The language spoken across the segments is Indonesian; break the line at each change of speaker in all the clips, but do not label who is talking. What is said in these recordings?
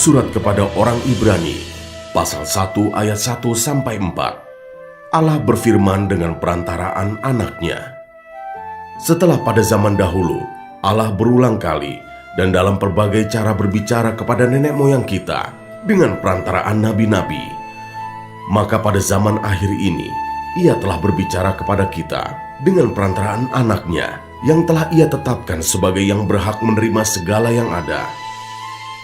Surat kepada orang Ibrani, pasal 1 ayat 1-4. Allah berfirman dengan perantaraan anaknya. Setelah pada zaman dahulu, Allah berulang kali dan dalam berbagai cara berbicara kepada nenek moyang kita dengan perantaraan nabi-nabi. Maka pada zaman akhir ini, Ia telah berbicara kepada kita dengan perantaraan anaknya yang telah Ia tetapkan sebagai yang berhak menerima segala yang ada.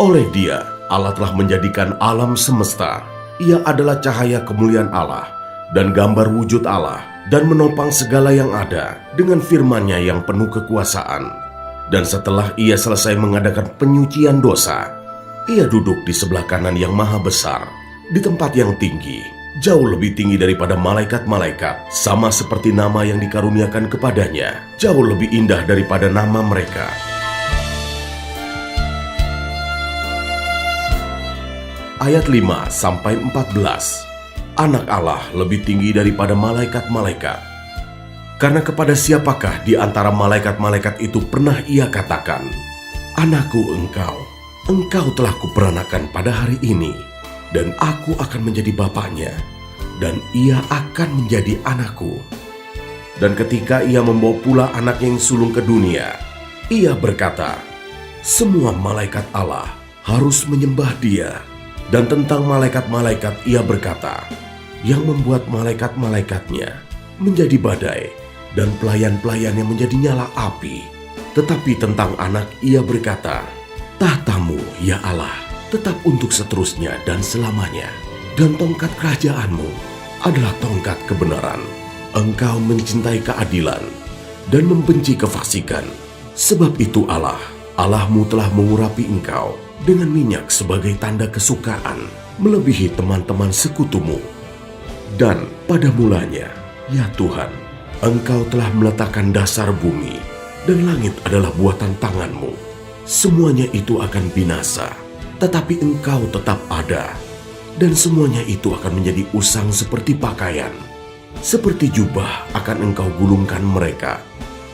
Oleh Dia, Allah telah menjadikan alam semesta. Ia adalah cahaya kemuliaan Allah dan gambar wujud Allah, dan menopang segala yang ada dengan firman-Nya yang penuh kekuasaan. Dan setelah Ia selesai mengadakan penyucian dosa, Ia duduk di sebelah kanan yang maha besar, di tempat yang tinggi, jauh lebih tinggi daripada malaikat-malaikat, sama seperti nama yang dikaruniakan kepadanya, jauh lebih indah daripada nama mereka. Ayat 5-14. Anak Allah lebih tinggi daripada malaikat-malaikat. Karena kepada siapakah di antara malaikat-malaikat itu pernah Ia katakan, "Anakku engkau telah kuperanakan pada hari ini, dan aku akan menjadi bapaknya, dan ia akan menjadi anakku." Dan ketika Ia membawa pula anak yang sulung ke dunia, Ia berkata, "Semua malaikat Allah harus menyembah Dia." Dan tentang malaikat-malaikat Ia berkata, "Yang membuat malaikat-malaikatnya menjadi badai dan pelayan-pelayannya menjadi nyala api." Tetapi tentang anak Ia berkata, "Tahtamu, ya Allah, tetap untuk seterusnya dan selamanya, dan tongkat kerajaanmu adalah tongkat kebenaran. Engkau mencintai keadilan dan membenci kefasikan. Sebab itu Allahmu telah mengurapi engkau dengan minyak sebagai tanda kesukaan, melebihi teman-teman sekutumu. Dan pada mulanya, ya Tuhan, Engkau telah meletakkan dasar bumi, dan langit adalah buatan tangan-Mu. Semuanya itu akan binasa, tetapi Engkau tetap ada, dan semuanya itu akan menjadi usang seperti pakaian. Seperti jubah akan Engkau gulungkan mereka,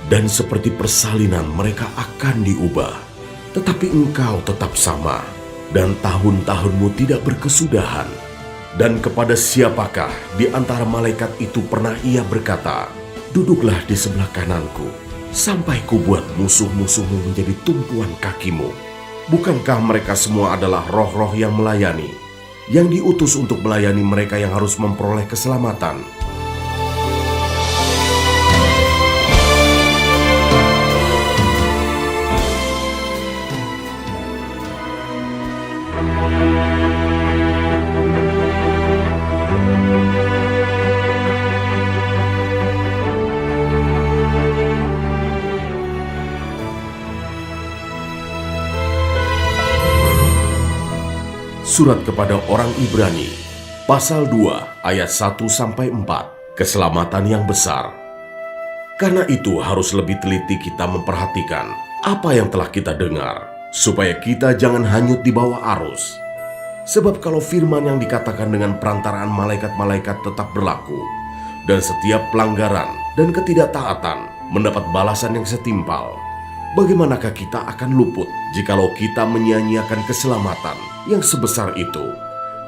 dan seperti persalinan mereka akan diubah. Tetapi Engkau tetap sama, dan tahun-tahun-Mu tidak berkesudahan. Dan kepada siapakah di antara malaikat itu pernah Ia berkata, 'Duduklah di sebelah kananku, sampai kubuat musuh-musuhmu menjadi tumpuan kakimu'? Bukankah mereka semua adalah roh-roh yang melayani, yang diutus untuk melayani mereka yang harus memperoleh keselamatan?" Surat kepada orang Ibrani, pasal 2 ayat 1-4. Keselamatan yang besar. Karena itu harus lebih teliti kita memperhatikan apa yang telah kita dengar, supaya kita jangan hanyut di bawah arus. Sebab kalau firman yang dikatakan dengan perantaraan malaikat-malaikat tetap berlaku, dan setiap pelanggaran dan ketidaktaatan mendapat balasan yang setimpal, bagaimanakah kita akan luput jikalau kita menyia-nyiakan keselamatan yang sebesar itu,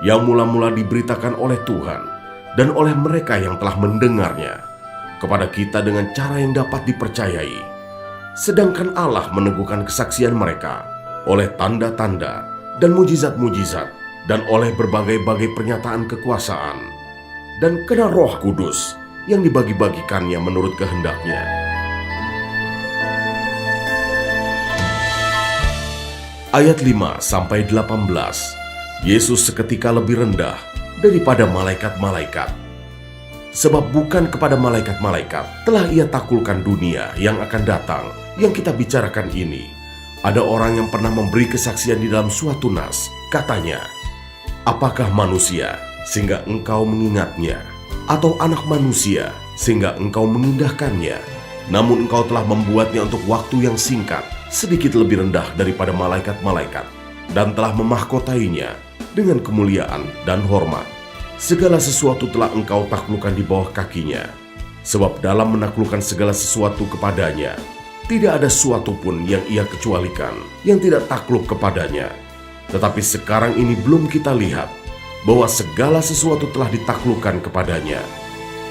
yang mula-mula diberitakan oleh Tuhan dan oleh mereka yang telah mendengarnya kepada kita dengan cara yang dapat dipercayai, sedangkan Allah meneguhkan kesaksian mereka oleh tanda-tanda dan mujizat-mujizat dan oleh berbagai-bagai pernyataan kekuasaan, dan karena Roh Kudus yang dibagi-bagikannya menurut kehendaknya. Ayat 5-18. Yesus seketika lebih rendah daripada malaikat-malaikat. Sebab bukan kepada malaikat-malaikat telah Ia taklukkan dunia yang akan datang. Yang kita bicarakan ini, ada orang yang pernah memberi kesaksian di dalam suatu nas. Katanya, "Apakah manusia sehingga engkau mengingatnya, atau anak manusia sehingga engkau mengindahkannya? Namun engkau telah membuatnya untuk waktu yang singkat, sedikit lebih rendah daripada malaikat-malaikat, dan telah memahkotainya dengan kemuliaan dan hormat. Segala sesuatu telah engkau taklukkan di bawah kakinya. Sebab dalam menaklukkan segala sesuatu kepadanya, tidak ada sesuatu pun yang Ia kecualikan, yang tidak takluk kepadanya. Tetapi sekarang ini belum kita lihat bahwa segala sesuatu telah ditaklukkan kepadanya.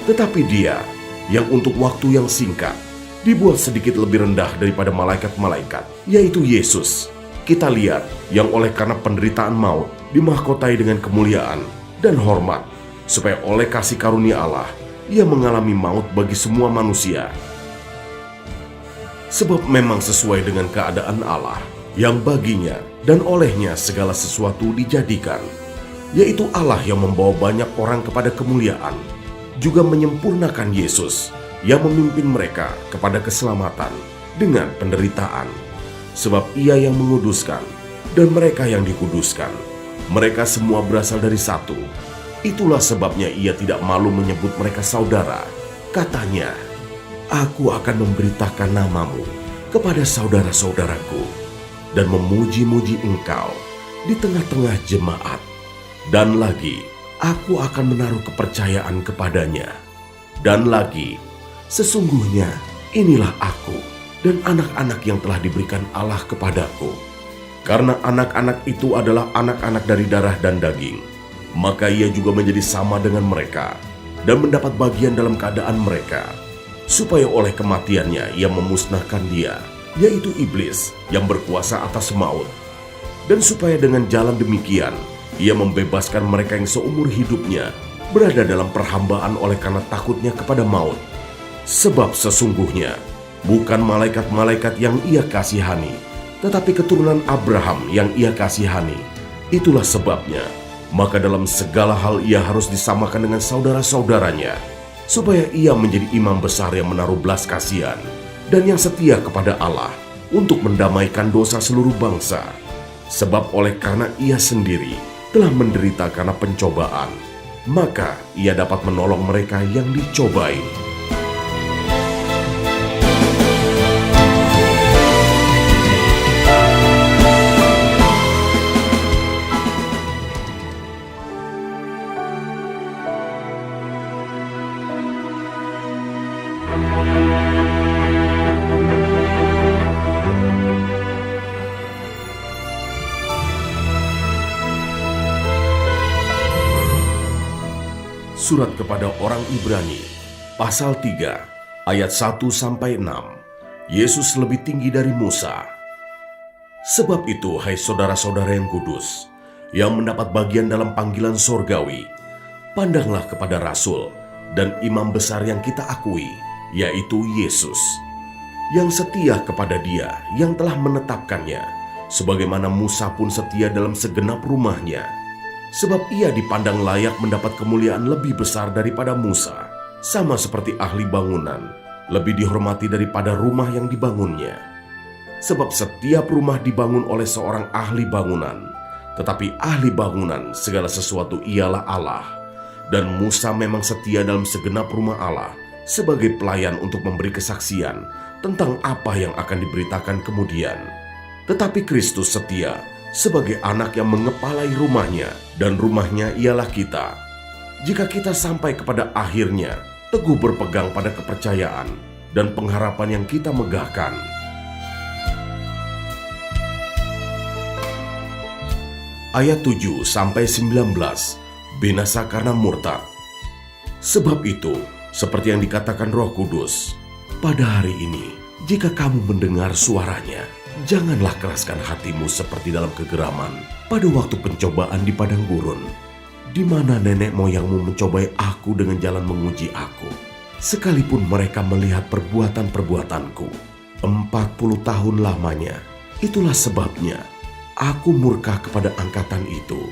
Tetapi Dia yang untuk waktu yang singkat dibuat sedikit lebih rendah daripada malaikat-malaikat, yaitu Yesus. Kita lihat yang oleh karena penderitaan maut dimahkotai dengan kemuliaan dan hormat, supaya oleh kasih karunia Allah Ia mengalami maut bagi semua manusia. Sebab memang sesuai dengan keadaan Allah, yang baginya dan olehnya segala sesuatu dijadikan, yaitu Allah yang membawa banyak orang kepada kemuliaan, juga menyempurnakan Yesus yang memimpin mereka kepada keselamatan dengan penderitaan. Sebab Ia yang menguduskan dan mereka yang dikuduskan, mereka semua berasal dari satu. Itulah sebabnya Ia tidak malu menyebut mereka saudara. Katanya, "Aku akan memberitakan namamu kepada saudara-saudaraku dan memuji-muji Engkau di tengah-tengah jemaat. Dan lagi, aku akan menaruh kepercayaan kepadanya. Dan lagi, sesungguhnya inilah aku dan anak-anak yang telah diberikan Allah kepadaku. Karena anak-anak itu adalah anak-anak dari darah dan daging, maka Ia juga menjadi sama dengan mereka dan mendapat bagian dalam keadaan mereka, supaya oleh kematiannya Ia memusnahkan dia, yaitu iblis yang berkuasa atas maut, dan supaya dengan jalan demikian Ia membebaskan mereka yang seumur hidupnya berada dalam perhambaan oleh karena takutnya kepada maut. Sebab sesungguhnya bukan malaikat-malaikat yang Ia kasihani, tetapi keturunan Abraham yang Ia kasihani. Itulah sebabnya maka dalam segala hal Ia harus disamakan dengan saudara-saudaranya, supaya Ia menjadi imam besar yang menaruh belas kasihan dan yang setia kepada Allah untuk mendamaikan dosa seluruh bangsa. Sebab oleh karena Ia sendiri telah menderita karena pencobaan, maka Ia dapat menolong mereka yang dicobai." Surat kepada orang Ibrani, pasal 3, ayat 1-6. Yesus lebih tinggi dari Musa. Sebab itu, hai saudara-saudara yang kudus, yang mendapat bagian dalam panggilan sorgawi, pandanglah kepada Rasul dan imam besar yang kita akui, yaitu Yesus, yang setia kepada Dia yang telah menetapkannya, sebagaimana Musa pun setia dalam segenap rumahnya. Sebab Ia dipandang layak mendapat kemuliaan lebih besar daripada Musa, sama seperti ahli bangunan, lebih dihormati daripada rumah yang dibangunnya. Sebab setiap rumah dibangun oleh seorang ahli bangunan, tetapi ahli bangunan segala sesuatu ialah Allah. Dan Musa memang setia dalam segenap rumah Allah sebagai pelayan untuk memberi kesaksian tentang apa yang akan diberitakan kemudian. Tetapi Kristus setia sebagai anak yang mengepalai rumahnya, dan rumahnya ialah kita. Jika kita sampai kepada akhirnya, teguh berpegang pada kepercayaan dan pengharapan yang kita megahkan. Ayat 7-19, binasa karena murtad. Sebab itu, seperti yang dikatakan Roh Kudus, pada hari ini, jika kamu mendengar suaranya, janganlah keraskan hatimu seperti dalam kegeraman pada waktu pencobaan di padang gurun, di mana nenek moyangmu mencobai aku dengan jalan menguji aku, sekalipun mereka melihat perbuatan-perbuatanku 40 tahun lamanya. Itulah sebabnya aku murka kepada angkatan itu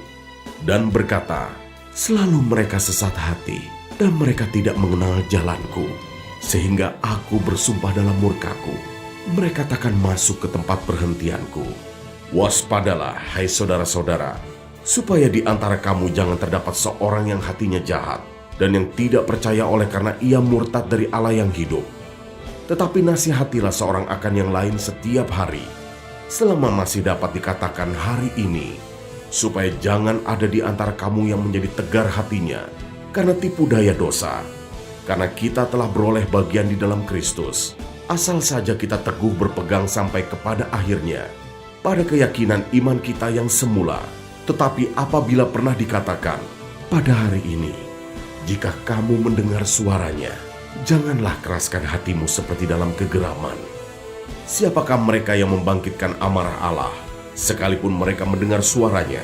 dan berkata, selalu mereka sesat hati dan mereka tidak mengenal jalanku, sehingga aku bersumpah dalam murkaku, mereka takkan masuk ke tempat perhentianku. Waspadalah, hai saudara-saudara, supaya di antara kamu jangan terdapat seorang yang hatinya jahat dan yang tidak percaya oleh karena ia murtad dari Allah yang hidup. Tetapi nasihatilah seorang akan yang lain setiap hari, selama masih dapat dikatakan hari ini, supaya jangan ada di antara kamu yang menjadi tegar hatinya karena tipu daya dosa. Karena kita telah beroleh bagian di dalam Kristus, asal saja kita teguh berpegang sampai kepada akhirnya. pada keyakinan iman kita yang semula. Tetapi apabila pernah dikatakan, pada hari ini, jika kamu mendengar suaranya, janganlah keraskan hatimu seperti dalam kegeraman. Siapakah mereka yang membangkitkan amarah Allah, sekalipun mereka mendengar suaranya?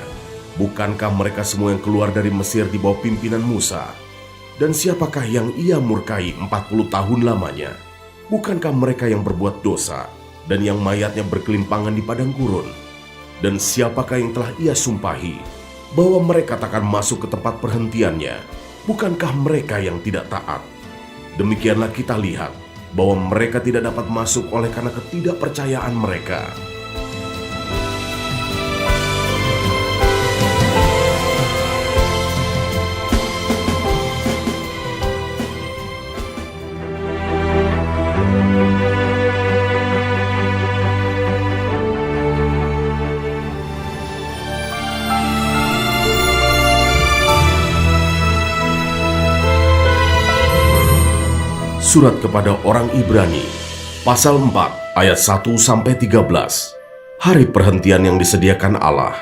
Bukankah mereka semua yang keluar dari Mesir di bawah pimpinan Musa? Dan siapakah yang ia murkai 40 tahun lamanya? Bukankah mereka yang berbuat dosa dan yang mayatnya berkelimpangan di padang gurun? Dan siapakah yang telah ia sumpahi bahwa mereka takkan masuk ke tempat perhentiannya? Bukankah mereka yang tidak taat? Demikianlah kita lihat bahwa mereka tidak dapat masuk oleh karena ketidakpercayaan mereka. Surat kepada orang Ibrani, pasal 4, ayat 1-13. Hari perhentian yang disediakan Allah.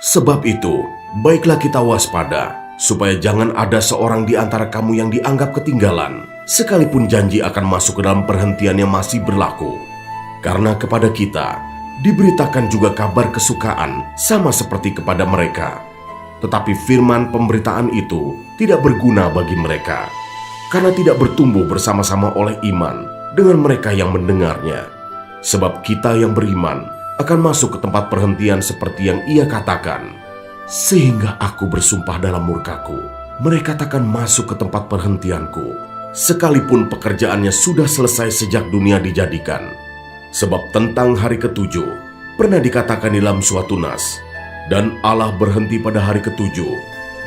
Sebab itu, baiklah kita waspada, supaya jangan ada seorang di antara kamu yang dianggap ketinggalan, sekalipun janji akan masuk ke dalam perhentian yang masih berlaku. Karena kepada kita, diberitakan juga kabar kesukaan, sama seperti kepada mereka. Tetapi firman pemberitaan itu tidak berguna bagi mereka, karena tidak bertumbuh bersama-sama oleh iman dengan mereka yang mendengarnya. Sebab kita yang beriman akan masuk ke tempat perhentian seperti yang ia katakan. Sehingga aku bersumpah dalam murkaku, mereka takkan masuk ke tempat perhentianku, sekalipun pekerjaannya sudah selesai sejak dunia dijadikan. Sebab tentang hari ketujuh, pernah dikatakan dalam suatu nas, dan Allah berhenti pada hari ketujuh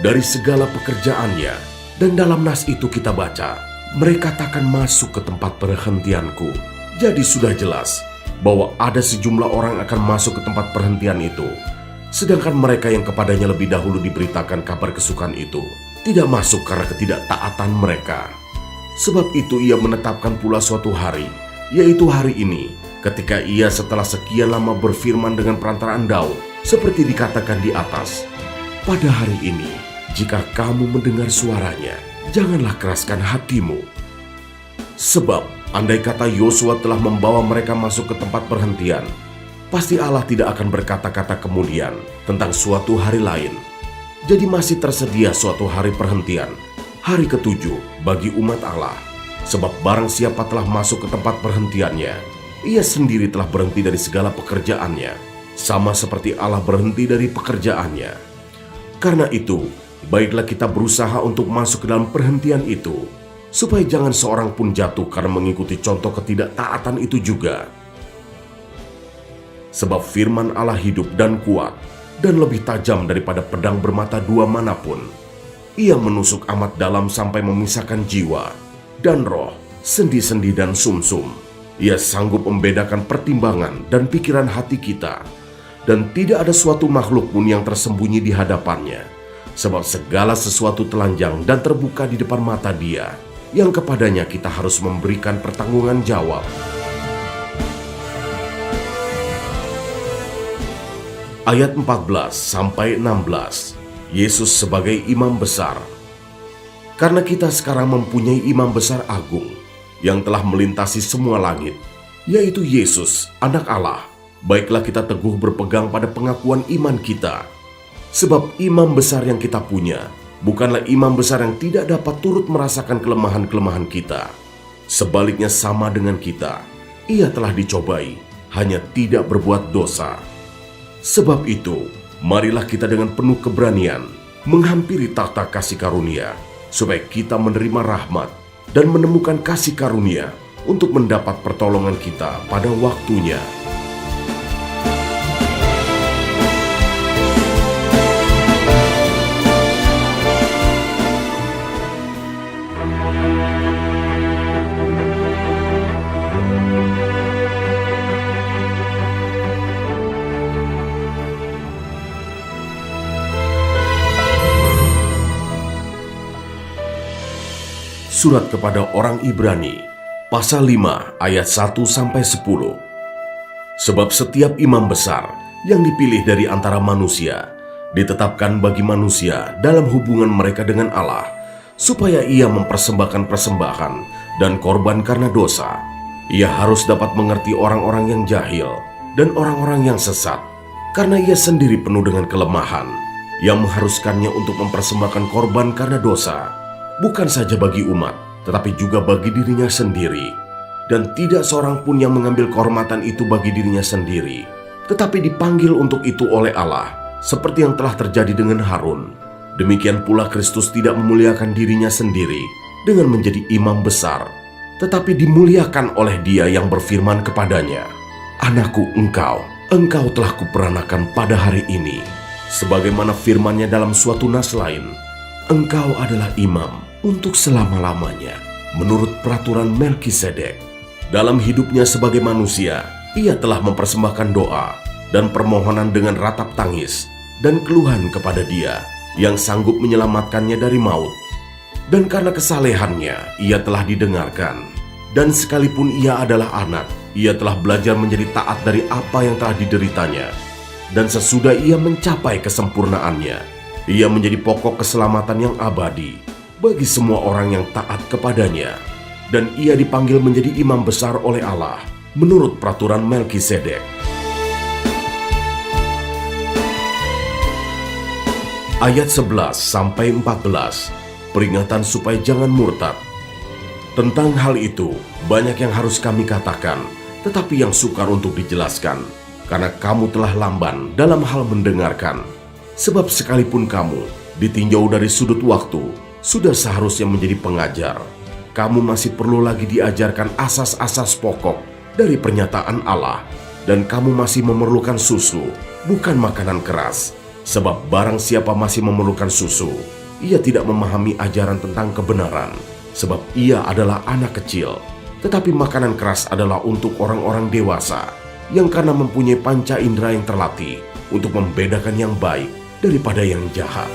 dari segala pekerjaannya. Dan dalam nas itu kita baca, mereka takkan masuk ke tempat perhentianku. Jadi sudah jelas bahwa ada sejumlah orang akan masuk ke tempat perhentian itu. Sedangkan mereka yang kepadanya lebih dahulu diberitakan kabar kesukaan itu, tidak masuk karena ketidaktaatan mereka. Sebab itu ia menetapkan pula suatu hari, yaitu hari ini, ketika ia setelah sekian lama berfirman dengan perantaraan Daud, seperti dikatakan di atas, pada hari ini, jika kamu mendengar suaranya, janganlah keraskan hatimu. Sebab, andai kata Yosua telah membawa mereka masuk ke tempat perhentian, pasti Allah tidak akan berkata-kata kemudian tentang suatu hari lain. Jadi masih tersedia suatu hari perhentian, hari ketujuh bagi umat Allah. Sebab barang siapa telah masuk ke tempat perhentiannya, ia sendiri telah berhenti dari segala pekerjaannya, sama seperti Allah berhenti dari pekerjaannya. Karena itu, baiklah kita berusaha untuk masuk ke dalam perhentian itu, supaya jangan seorang pun jatuh karena mengikuti contoh ketidaktaatan itu juga. Sebab firman Allah hidup dan kuat, dan lebih tajam daripada pedang bermata dua manapun. Ia menusuk amat dalam sampai memisahkan jiwa dan roh, sendi-sendi dan sumsum. Ia sanggup membedakan pertimbangan dan pikiran hati kita, dan tidak ada suatu makhluk pun yang tersembunyi di hadapannya. Sebab segala sesuatu telanjang dan terbuka di depan mata Dia, yang kepadanya kita harus memberikan pertanggungan jawab. Ayat 14-16, Yesus sebagai imam besar. Karena kita sekarang mempunyai imam besar agung, yang telah melintasi semua langit, yaitu Yesus, Anak Allah, baiklah kita teguh berpegang pada pengakuan iman kita. Sebab imam besar yang kita punya bukanlah imam besar yang tidak dapat turut merasakan kelemahan-kelemahan kita. Sebaliknya sama dengan kita, ia telah dicobai, hanya tidak berbuat dosa. Sebab itu, marilah kita dengan penuh keberanian menghampiri takhta kasih karunia, supaya kita menerima rahmat dan menemukan kasih karunia untuk mendapat pertolongan kita pada waktunya. Surat kepada orang Ibrani, pasal 5 ayat 1-10. Sebab setiap imam besar yang dipilih dari antara manusia ditetapkan bagi manusia dalam hubungan mereka dengan Allah, supaya ia mempersembahkan persembahan dan korban karena dosa. Ia harus dapat mengerti orang-orang yang jahil dan orang-orang yang sesat, karena ia sendiri penuh dengan kelemahan yang mengharuskannya untuk mempersembahkan korban karena dosa, bukan saja bagi umat, tetapi juga bagi dirinya sendiri. Dan tidak seorang pun yang mengambil kehormatan itu bagi dirinya sendiri, tetapi dipanggil untuk itu oleh Allah, seperti yang telah terjadi dengan Harun. Demikian pula Kristus tidak memuliakan dirinya sendiri dengan menjadi imam besar, tetapi dimuliakan oleh Dia yang berfirman kepadanya, "Anakku, engkau telah kuperanakan pada hari ini." Sebagaimana firman-Nya dalam suatu nas lain, "Engkau adalah imam untuk selama-lamanya, menurut peraturan Melkisedek." Dalam hidupnya sebagai manusia, ia telah mempersembahkan doa dan permohonan dengan ratap tangis dan keluhan kepada Dia yang sanggup menyelamatkannya dari maut. Dan karena kesalehannya, ia telah didengarkan. Dan sekalipun ia adalah anak, ia telah belajar menjadi taat dari apa yang telah dideritanya. Dan sesudah ia mencapai kesempurnaannya, ia menjadi pokok keselamatan yang abadi bagi semua orang yang taat kepadanya. Dan ia dipanggil menjadi imam besar oleh Allah menurut peraturan Melkisedek. Ayat 11-14, peringatan supaya jangan murtad. Tentang hal itu, banyak yang harus kami katakan, tetapi yang sukar untuk dijelaskan, karena kamu telah lamban dalam hal mendengarkan. Sebab sekalipun kamu ditinjau dari sudut waktu, sudah seharusnya menjadi pengajar. Kamu masih perlu lagi diajarkan asas-asas pokok dari pernyataan Allah, dan kamu masih memerlukan susu, bukan makanan keras. Sebab barang siapa masih memerlukan susu, ia tidak memahami ajaran tentang kebenaran, sebab ia adalah anak kecil. Tetapi makanan keras adalah untuk orang-orang dewasa, yang karena mempunyai panca indera yang terlatih untuk membedakan yang baik daripada yang jahat.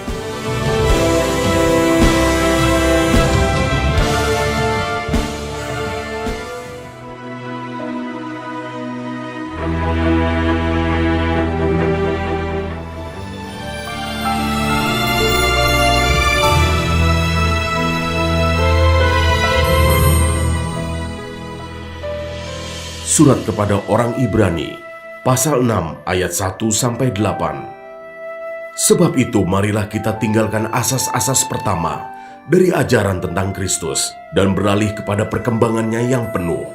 Surat kepada orang Ibrani, pasal 6 ayat 1-8. Sebab itu marilah kita tinggalkan asas-asas pertama dari ajaran tentang Kristus dan beralih kepada perkembangannya yang penuh.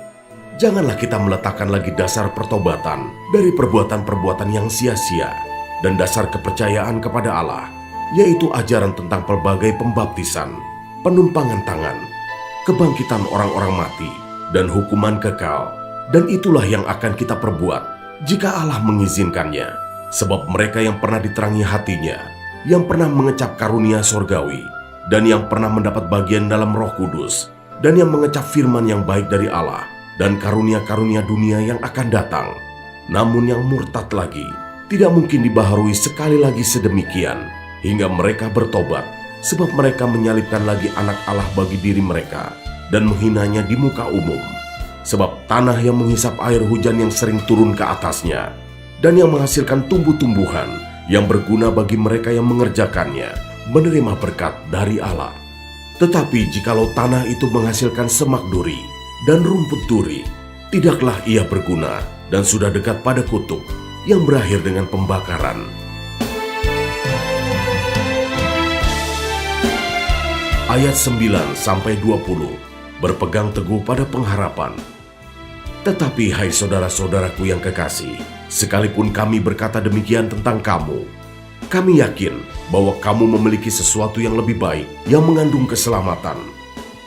Janganlah kita meletakkan lagi dasar pertobatan dari perbuatan-perbuatan yang sia-sia dan dasar kepercayaan kepada Allah, yaitu ajaran tentang pelbagai pembaptisan, penumpangan tangan, kebangkitan orang-orang mati, dan hukuman kekal. Dan itulah yang akan kita perbuat jika Allah mengizinkannya. Sebab mereka yang pernah diterangi hatinya, yang pernah mengecap karunia sorgawi, dan yang pernah mendapat bagian dalam Roh Kudus, dan yang mengecap firman yang baik dari Allah, dan karunia-karunia dunia yang akan datang, namun yang murtad lagi, tidak mungkin dibaharui sekali lagi sedemikian, hingga mereka bertobat, sebab mereka menyalibkan lagi anak Allah bagi diri mereka, dan menghinanya di muka umum. Sebab tanah yang menghisap air hujan yang sering turun ke atasnya, dan yang menghasilkan tumbuh-tumbuhan yang berguna bagi mereka yang mengerjakannya, menerima berkat dari Allah. Tetapi jikalau tanah itu menghasilkan semak duri dan rumput duri, tidaklah ia berguna dan sudah dekat pada kutuk yang berakhir dengan pembakaran. Ayat 9-20, berpegang teguh pada pengharapan. Tetapi hai saudara-saudaraku yang kekasih, sekalipun kami berkata demikian tentang kamu, kami yakin bahwa kamu memiliki sesuatu yang lebih baik yang mengandung keselamatan.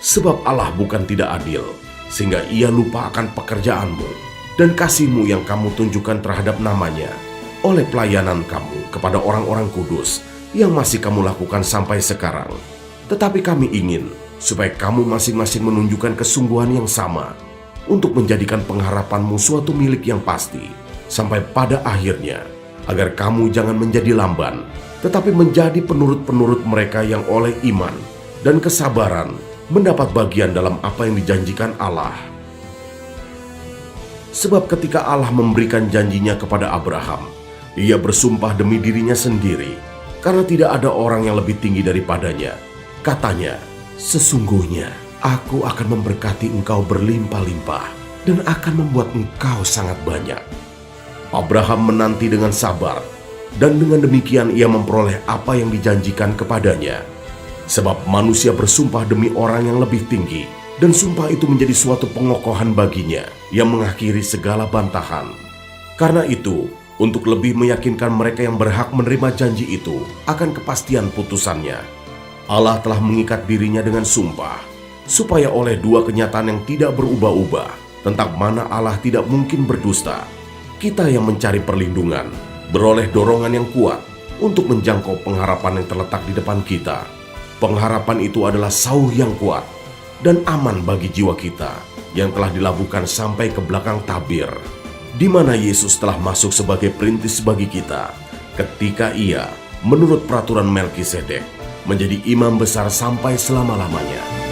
Sebab Allah bukan tidak adil, sehingga Ia lupa akan pekerjaanmu dan kasihmu yang kamu tunjukkan terhadap namanya oleh pelayanan kamu kepada orang-orang kudus yang masih kamu lakukan sampai sekarang. Tetapi kami ingin supaya kamu masing-masing menunjukkan kesungguhan yang sama untuk menjadikan pengharapanmu suatu milik yang pasti sampai pada akhirnya, agar kamu jangan menjadi lamban, tetapi menjadi penurut-penurut mereka yang oleh iman dan kesabaran mendapat bagian dalam apa yang dijanjikan Allah. Sebab ketika Allah memberikan janjinya kepada Abraham, ia bersumpah demi dirinya sendiri, karena tidak ada orang yang lebih tinggi daripadanya. Katanya, "Sesungguhnya aku akan memberkati engkau berlimpah-limpah dan akan membuat engkau sangat banyak." Abraham menanti dengan sabar, dan dengan demikian ia memperoleh apa yang dijanjikan kepadanya. Sebab manusia bersumpah demi orang yang lebih tinggi, dan sumpah itu menjadi suatu pengokohan baginya yang mengakhiri segala bantahan. Karena itu, untuk lebih meyakinkan mereka yang berhak menerima janji itu akan kepastian putusannya, Allah telah mengikat dirinya dengan sumpah, supaya oleh dua kenyataan yang tidak berubah-ubah tentang mana Allah tidak mungkin berdusta, kita yang mencari perlindungan beroleh dorongan yang kuat untuk menjangkau pengharapan yang terletak di depan kita. Pengharapan itu adalah sauh yang kuat dan aman bagi jiwa kita yang telah dilabuhkan sampai ke belakang tabir, di mana Yesus telah masuk sebagai perintis bagi kita ketika ia, menurut peraturan Melkisedek, menjadi imam besar sampai selama-lamanya.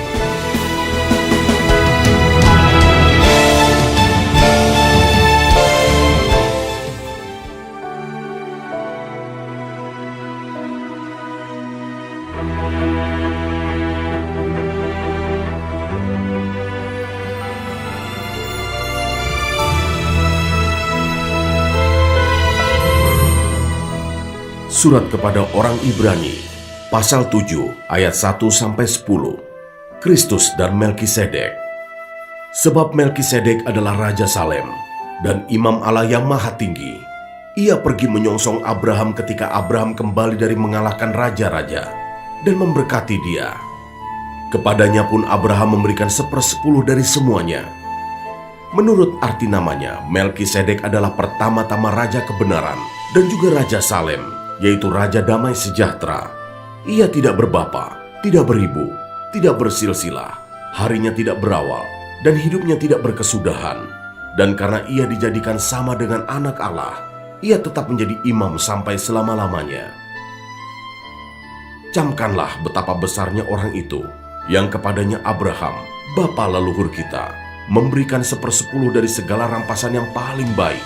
Surat kepada orang Ibrani, pasal 7, ayat 1-10. Kristus dan Melkisedek. Sebab Melkisedek adalah Raja Salem dan Imam Allah yang Maha Tinggi. Ia pergi menyongsong Abraham ketika Abraham kembali dari mengalahkan raja-raja dan memberkati dia. Kepadanya pun Abraham memberikan 1/10 dari semuanya. Menurut arti namanya, Melkisedek adalah pertama-tama Raja Kebenaran dan juga Raja Salem, yaitu Raja Damai Sejahtera. Ia tidak berbapa, tidak beribu, tidak bersilsilah, harinya tidak berawal, dan hidupnya tidak berkesudahan. Dan karena ia dijadikan sama dengan anak Allah, ia tetap menjadi imam sampai selama-lamanya. Camkanlah betapa besarnya orang itu, yang kepadanya Abraham, bapa leluhur kita, memberikan 1/10 dari segala rampasan yang paling baik,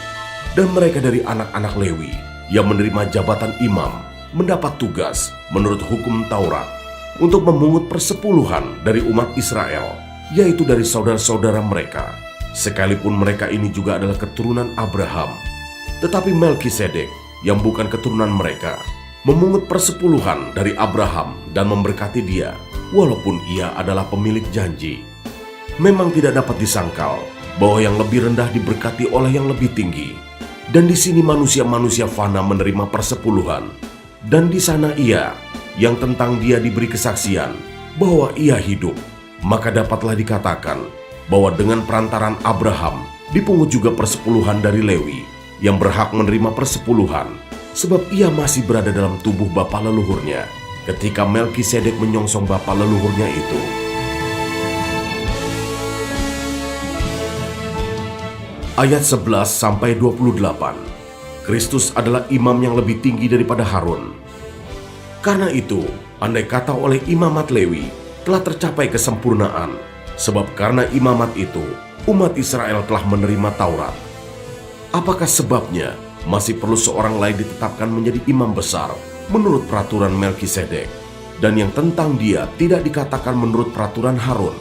dan mereka dari anak-anak Lewi, yang menerima jabatan imam, mendapat tugas menurut hukum Taurat untuk memungut persepuluhan dari umat Israel, yaitu dari saudara-saudara mereka, sekalipun mereka ini juga adalah keturunan Abraham. Tetapi Melkisedek, yang bukan keturunan mereka, memungut persepuluhan dari Abraham dan memberkati dia, walaupun ia adalah pemilik janji. Memang tidak dapat disangkal bahwa yang lebih rendah diberkati oleh yang lebih tinggi. Dan di sini manusia-manusia fana menerima persepuluhan, dan di sana ia, yang tentang dia diberi kesaksian bahwa ia hidup, maka dapatlah dikatakan bahwa dengan perantaran Abraham dipungut juga persepuluhan dari Lewi, yang berhak menerima persepuluhan, sebab ia masih berada dalam tubuh bapa leluhurnya, ketika Melkisedek menyongsong bapa leluhurnya itu. Ayat 11-28. Kristus adalah imam yang lebih tinggi daripada Harun. Karena itu, andai kata oleh imamat Lewi telah tercapai kesempurnaan, sebab karena imamat itu, umat Israel telah menerima Taurat. Apakah sebabnya masih perlu seorang lain ditetapkan menjadi imam besar menurut peraturan Melkisedek, dan yang tentang dia tidak dikatakan menurut peraturan Harun?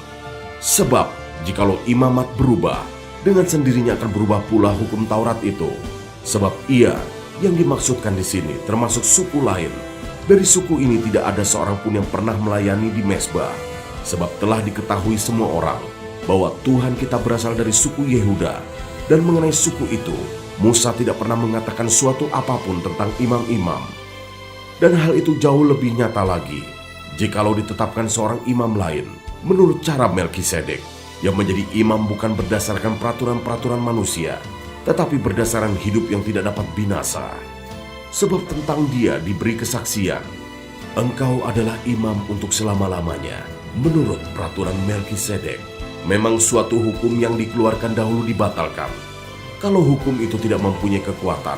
Sebab jikalau imamat berubah, dengan sendirinya akan berubah pula hukum Taurat itu. Sebab ia yang dimaksudkan di sini termasuk suku lain. Dari suku ini tidak ada seorang pun yang pernah melayani di mezbah. Sebab telah diketahui semua orang bahwa Tuhan kita berasal dari suku Yehuda. Dan mengenai suku itu, Musa tidak pernah mengatakan suatu apapun tentang imam-imam. Dan hal itu jauh lebih nyata lagi jikalau ditetapkan seorang imam lain menurut cara Melkisedek, yang menjadi imam bukan berdasarkan peraturan-peraturan manusia, tetapi berdasarkan hidup yang tidak dapat binasa. Sebab tentang dia diberi kesaksian, engkau adalah imam untuk selama-lamanya, menurut peraturan Melkisedek. Memang suatu hukum yang dikeluarkan dahulu dibatalkan, kalau hukum itu tidak mempunyai kekuatan,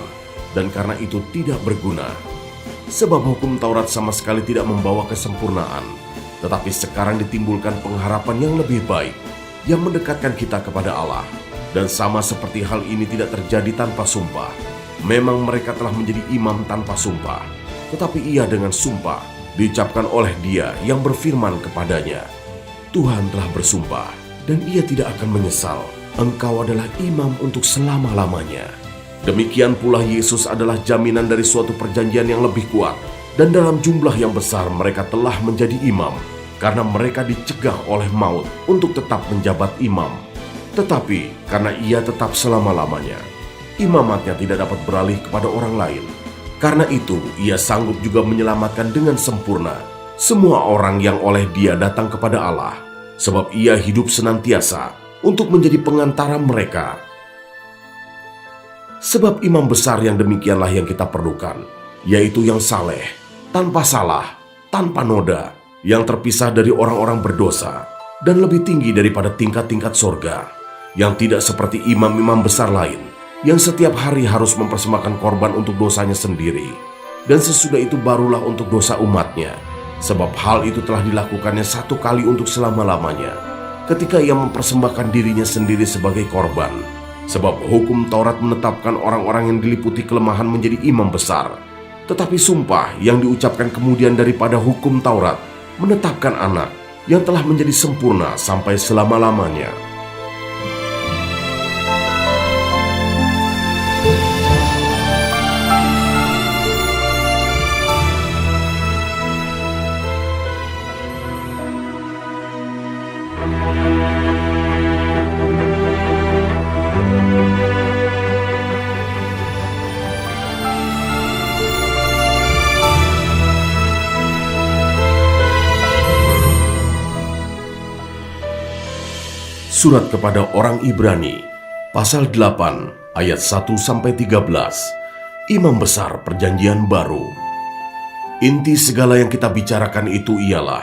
dan karena itu tidak berguna. Sebab hukum Taurat sama sekali tidak membawa kesempurnaan, tetapi sekarang ditimbulkan pengharapan yang lebih baik, yang mendekatkan kita kepada Allah. Dan sama seperti hal ini tidak terjadi tanpa sumpah. Memang mereka telah menjadi imam tanpa sumpah, tetapi ia dengan sumpah diucapkan oleh Dia yang berfirman kepadanya, Tuhan telah bersumpah, dan ia tidak akan menyesal. Engkau adalah imam untuk selama-lamanya. Demikian pula Yesus adalah jaminan dari suatu perjanjian yang lebih kuat. Dan dalam jumlah yang besar mereka telah menjadi imam, karena mereka dicegah oleh maut untuk tetap menjabat imam. Tetapi karena ia tetap selama-lamanya, imamatnya tidak dapat beralih kepada orang lain. Karena itu ia sanggup juga menyelamatkan dengan sempurna semua orang yang oleh Dia datang kepada Allah, sebab ia hidup senantiasa untuk menjadi pengantara mereka. Sebab imam besar yang demikianlah yang kita perlukan, yaitu yang saleh, tanpa salah, tanpa noda, yang terpisah dari orang-orang berdosa, dan lebih tinggi daripada tingkat-tingkat sorga, yang tidak seperti imam-imam besar lain, yang setiap hari harus mempersembahkan korban untuk dosanya sendiri, dan sesudah itu barulah untuk dosa umatnya, sebab hal itu telah dilakukannya satu kali untuk selama-lamanya, ketika ia mempersembahkan dirinya sendiri sebagai korban. Sebab hukum Taurat menetapkan orang-orang yang diliputi kelemahan menjadi imam besar, tetapi sumpah yang diucapkan kemudian daripada hukum Taurat menetapkan anak yang telah menjadi sempurna sampai selama-lamanya. Surat kepada orang Ibrani, pasal 8, ayat 1-13, Imam Besar Perjanjian Baru. Inti segala yang kita bicarakan itu ialah,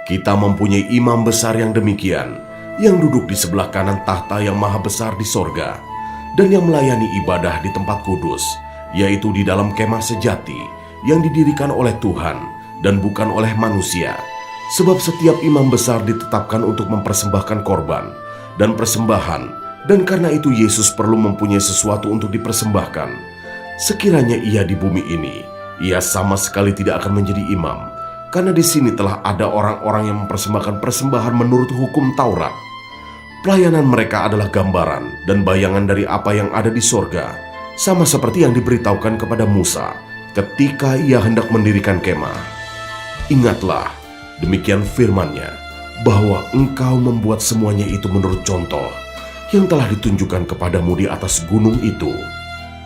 kita mempunyai imam besar yang demikian, yang duduk di sebelah kanan tahta yang maha besar di sorga, dan yang melayani ibadah di tempat kudus, yaitu di dalam kemah sejati, yang didirikan oleh Tuhan, dan bukan oleh manusia. Sebab setiap imam besar ditetapkan untuk mempersembahkan korban, dan persembahan, dan karena itu Yesus perlu mempunyai sesuatu untuk dipersembahkan. Sekiranya ia di bumi ini, ia sama sekali tidak akan menjadi imam, karena di sini telah ada orang-orang yang mempersembahkan persembahan menurut hukum Taurat. Pelayanan mereka adalah gambaran dan bayangan dari apa yang ada di sorga, sama seperti yang diberitahukan kepada Musa ketika ia hendak mendirikan kemah. Ingatlah, demikian firman-Nya, bahwa engkau membuat semuanya itu menurut contoh yang telah ditunjukkan kepadamu di atas gunung itu.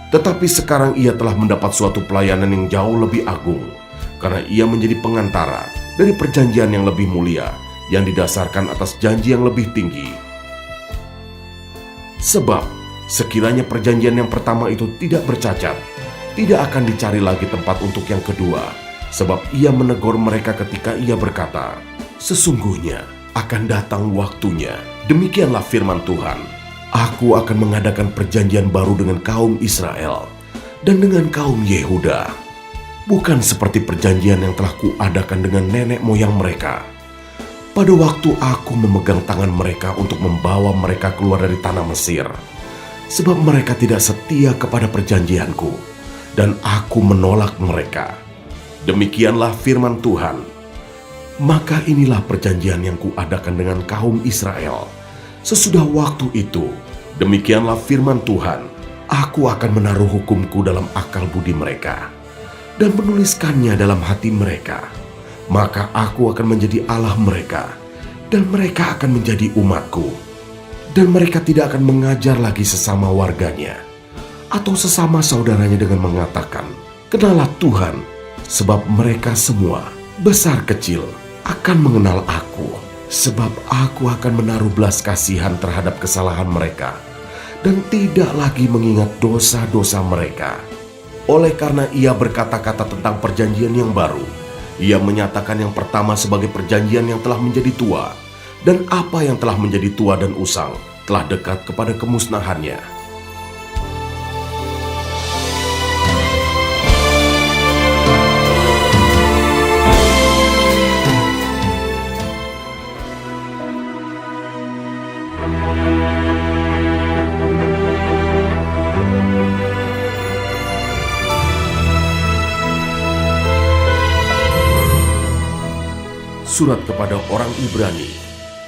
Tetapi sekarang ia telah mendapat suatu pelayanan yang jauh lebih agung, karena ia menjadi pengantara dari perjanjian yang lebih mulia, yang didasarkan atas janji yang lebih tinggi. Sebab sekiranya perjanjian yang pertama itu tidak bercacat, tidak akan dicari lagi tempat untuk yang kedua, sebab ia menegur mereka ketika ia berkata, sesungguhnya akan datang waktunya, demikianlah firman Tuhan, aku akan mengadakan perjanjian baru dengan kaum Israel dan dengan kaum Yehuda, bukan seperti perjanjian yang telah kuadakan dengan nenek moyang mereka, pada waktu aku memegang tangan mereka untuk membawa mereka keluar dari tanah Mesir, sebab mereka tidak setia kepada perjanjianku, dan aku menolak mereka. Demikianlah firman Tuhan. Maka inilah perjanjian yang kuadakan dengan kaum Israel. Sesudah waktu itu, demikianlah firman Tuhan, aku akan menaruh hukumku dalam akal budi mereka, dan menuliskannya dalam hati mereka. Maka aku akan menjadi Allah mereka, dan mereka akan menjadi umatku. Dan mereka tidak akan mengajar lagi sesama warganya, atau sesama saudaranya dengan mengatakan, kenalah Tuhan, sebab mereka semua, besar kecil, akan mengenal aku, sebab aku akan menaruh belas kasihan terhadap kesalahan mereka, dan tidak lagi mengingat dosa-dosa mereka. Oleh karena ia berkata-kata tentang perjanjian yang baru, ia menyatakan yang pertama sebagai perjanjian yang telah menjadi tua, dan apa yang telah menjadi tua dan usang telah dekat kepada kemusnahannya. Surat kepada orang Ibrani,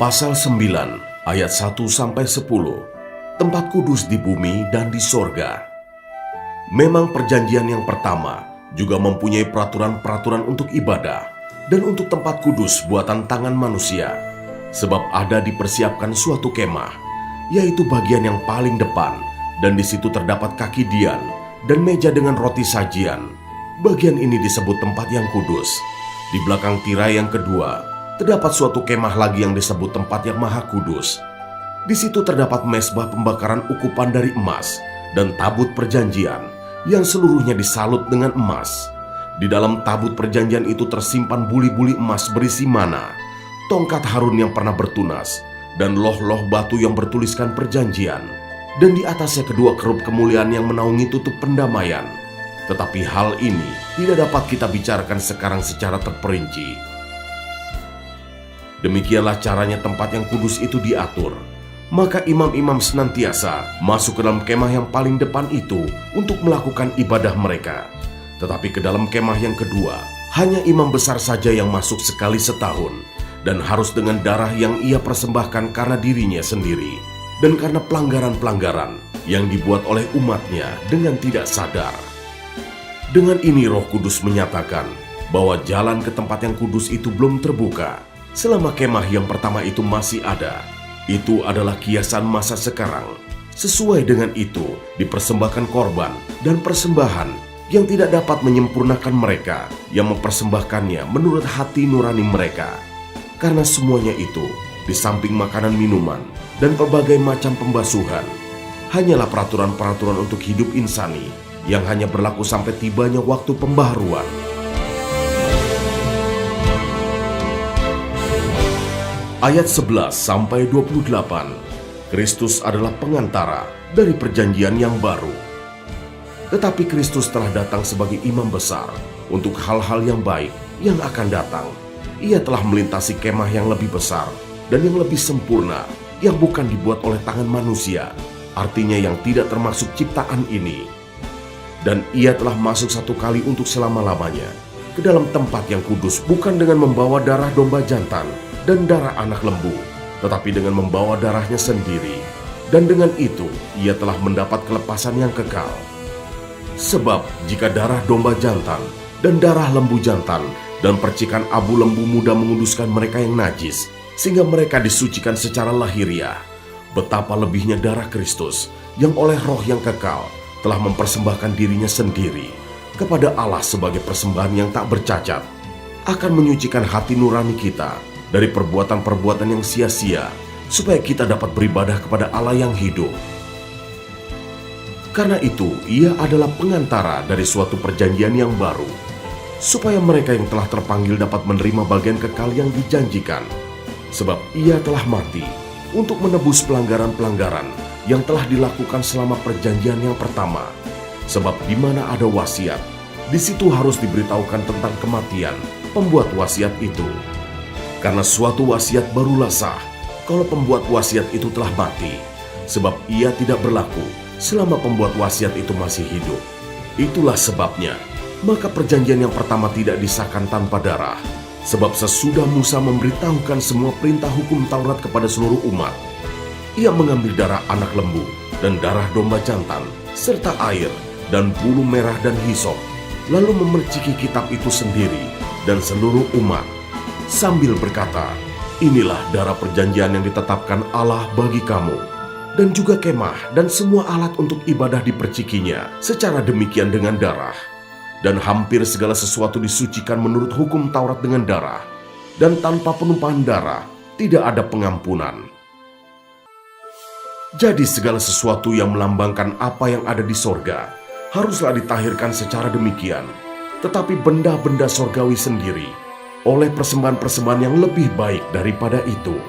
pasal 9, ayat 1-10. Tempat kudus di bumi dan di sorga. Memang perjanjian yang pertama juga mempunyai peraturan-peraturan untuk ibadah dan untuk tempat kudus buatan tangan manusia. Sebab ada dipersiapkan suatu kemah, yaitu bagian yang paling depan, dan di situ terdapat kaki dian dan meja dengan roti sajian. Bagian ini disebut tempat yang kudus. Di belakang tirai yang kedua, terdapat suatu kemah lagi yang disebut tempat yang maha kudus. Di situ terdapat mezbah pembakaran ukupan dari emas dan tabut perjanjian yang seluruhnya disalut dengan emas. Di dalam tabut perjanjian itu tersimpan buli-buli emas berisi mana, tongkat Harun yang pernah bertunas, dan loh-loh batu yang bertuliskan perjanjian. Dan di atasnya kedua kerup kemuliaan yang menaungi tutup pendamaian. Tetapi hal ini tidak dapat kita bicarakan sekarang secara terperinci. Demikianlah caranya tempat yang kudus itu diatur. Maka imam-imam senantiasa masuk ke dalam kemah yang paling depan itu untuk melakukan ibadah mereka. Tetapi ke dalam kemah yang kedua, hanya imam besar saja yang masuk sekali setahun, dan harus dengan darah yang ia persembahkan karena dirinya sendiri, dan karena pelanggaran-pelanggaran yang dibuat oleh umatnya dengan tidak sadar. Dengan ini Roh Kudus menyatakan bahwa jalan ke tempat yang kudus itu belum terbuka selama kemah yang pertama itu masih ada. Itu adalah kiasan masa sekarang. Sesuai dengan itu dipersembahkan korban dan persembahan yang tidak dapat menyempurnakan mereka yang mempersembahkannya menurut hati nurani mereka. Karena semuanya itu, di samping makanan minuman dan berbagai macam pembasuhan, hanyalah peraturan-peraturan untuk hidup insani yang hanya berlaku sampai tibanya waktu pembaharuan. Ayat 11-28. Kristus adalah pengantara dari perjanjian yang baru. Tetapi Kristus telah datang sebagai imam besar untuk hal-hal yang baik yang akan datang. Ia telah melintasi kemah yang lebih besar dan yang lebih sempurna, yang bukan dibuat oleh tangan manusia, artinya yang tidak termasuk ciptaan ini. Dan ia telah masuk satu kali untuk selama-lamanya ke dalam tempat yang kudus, bukan dengan membawa darah domba jantan dan darah anak lembu, tetapi dengan membawa darahnya sendiri. Dan dengan itu ia telah mendapat kelepasan yang kekal. Sebab jika darah domba jantan dan darah lembu jantan dan percikan abu lembu muda menguduskan mereka yang najis, sehingga mereka disucikan secara lahiriah, betapa lebihnya darah Kristus yang oleh Roh yang kekal telah mempersembahkan dirinya sendiri kepada Allah sebagai persembahan yang tak bercacat, akan menyucikan hati nurani kita dari perbuatan-perbuatan yang sia-sia, supaya kita dapat beribadah kepada Allah yang hidup. Karena itu, ia adalah pengantara dari suatu perjanjian yang baru, supaya mereka yang telah terpanggil dapat menerima bagian kekal yang dijanjikan. Sebab ia telah mati untuk menebus pelanggaran-pelanggaran yang telah dilakukan selama perjanjian yang pertama. Sebab di mana ada wasiat, di situ harus diberitahukan tentang kematian pembuat wasiat itu. Karena suatu wasiat barulah sah kalau pembuat wasiat itu telah mati, sebab ia tidak berlaku selama pembuat wasiat itu masih hidup. Itulah sebabnya, maka perjanjian yang pertama tidak disahkan tanpa darah. Sebab sesudah Musa memberitahukan semua perintah hukum Taurat kepada seluruh umat, ia mengambil darah anak lembu dan darah domba jantan, serta air dan bulu merah dan hisop, lalu memerciki kitab itu sendiri dan seluruh umat, sambil berkata, "Inilah darah perjanjian yang ditetapkan Allah bagi kamu." Dan juga kemah dan semua alat untuk ibadah dipercikinya secara demikian dengan darah. Dan hampir segala sesuatu disucikan menurut hukum Taurat dengan darah, dan tanpa penumpahan darah tidak ada pengampunan. Jadi segala sesuatu yang melambangkan apa yang ada di sorga haruslah ditahirkan secara demikian, tetapi benda-benda sorgawi sendiri oleh persembahan-persembahan yang lebih baik daripada itu.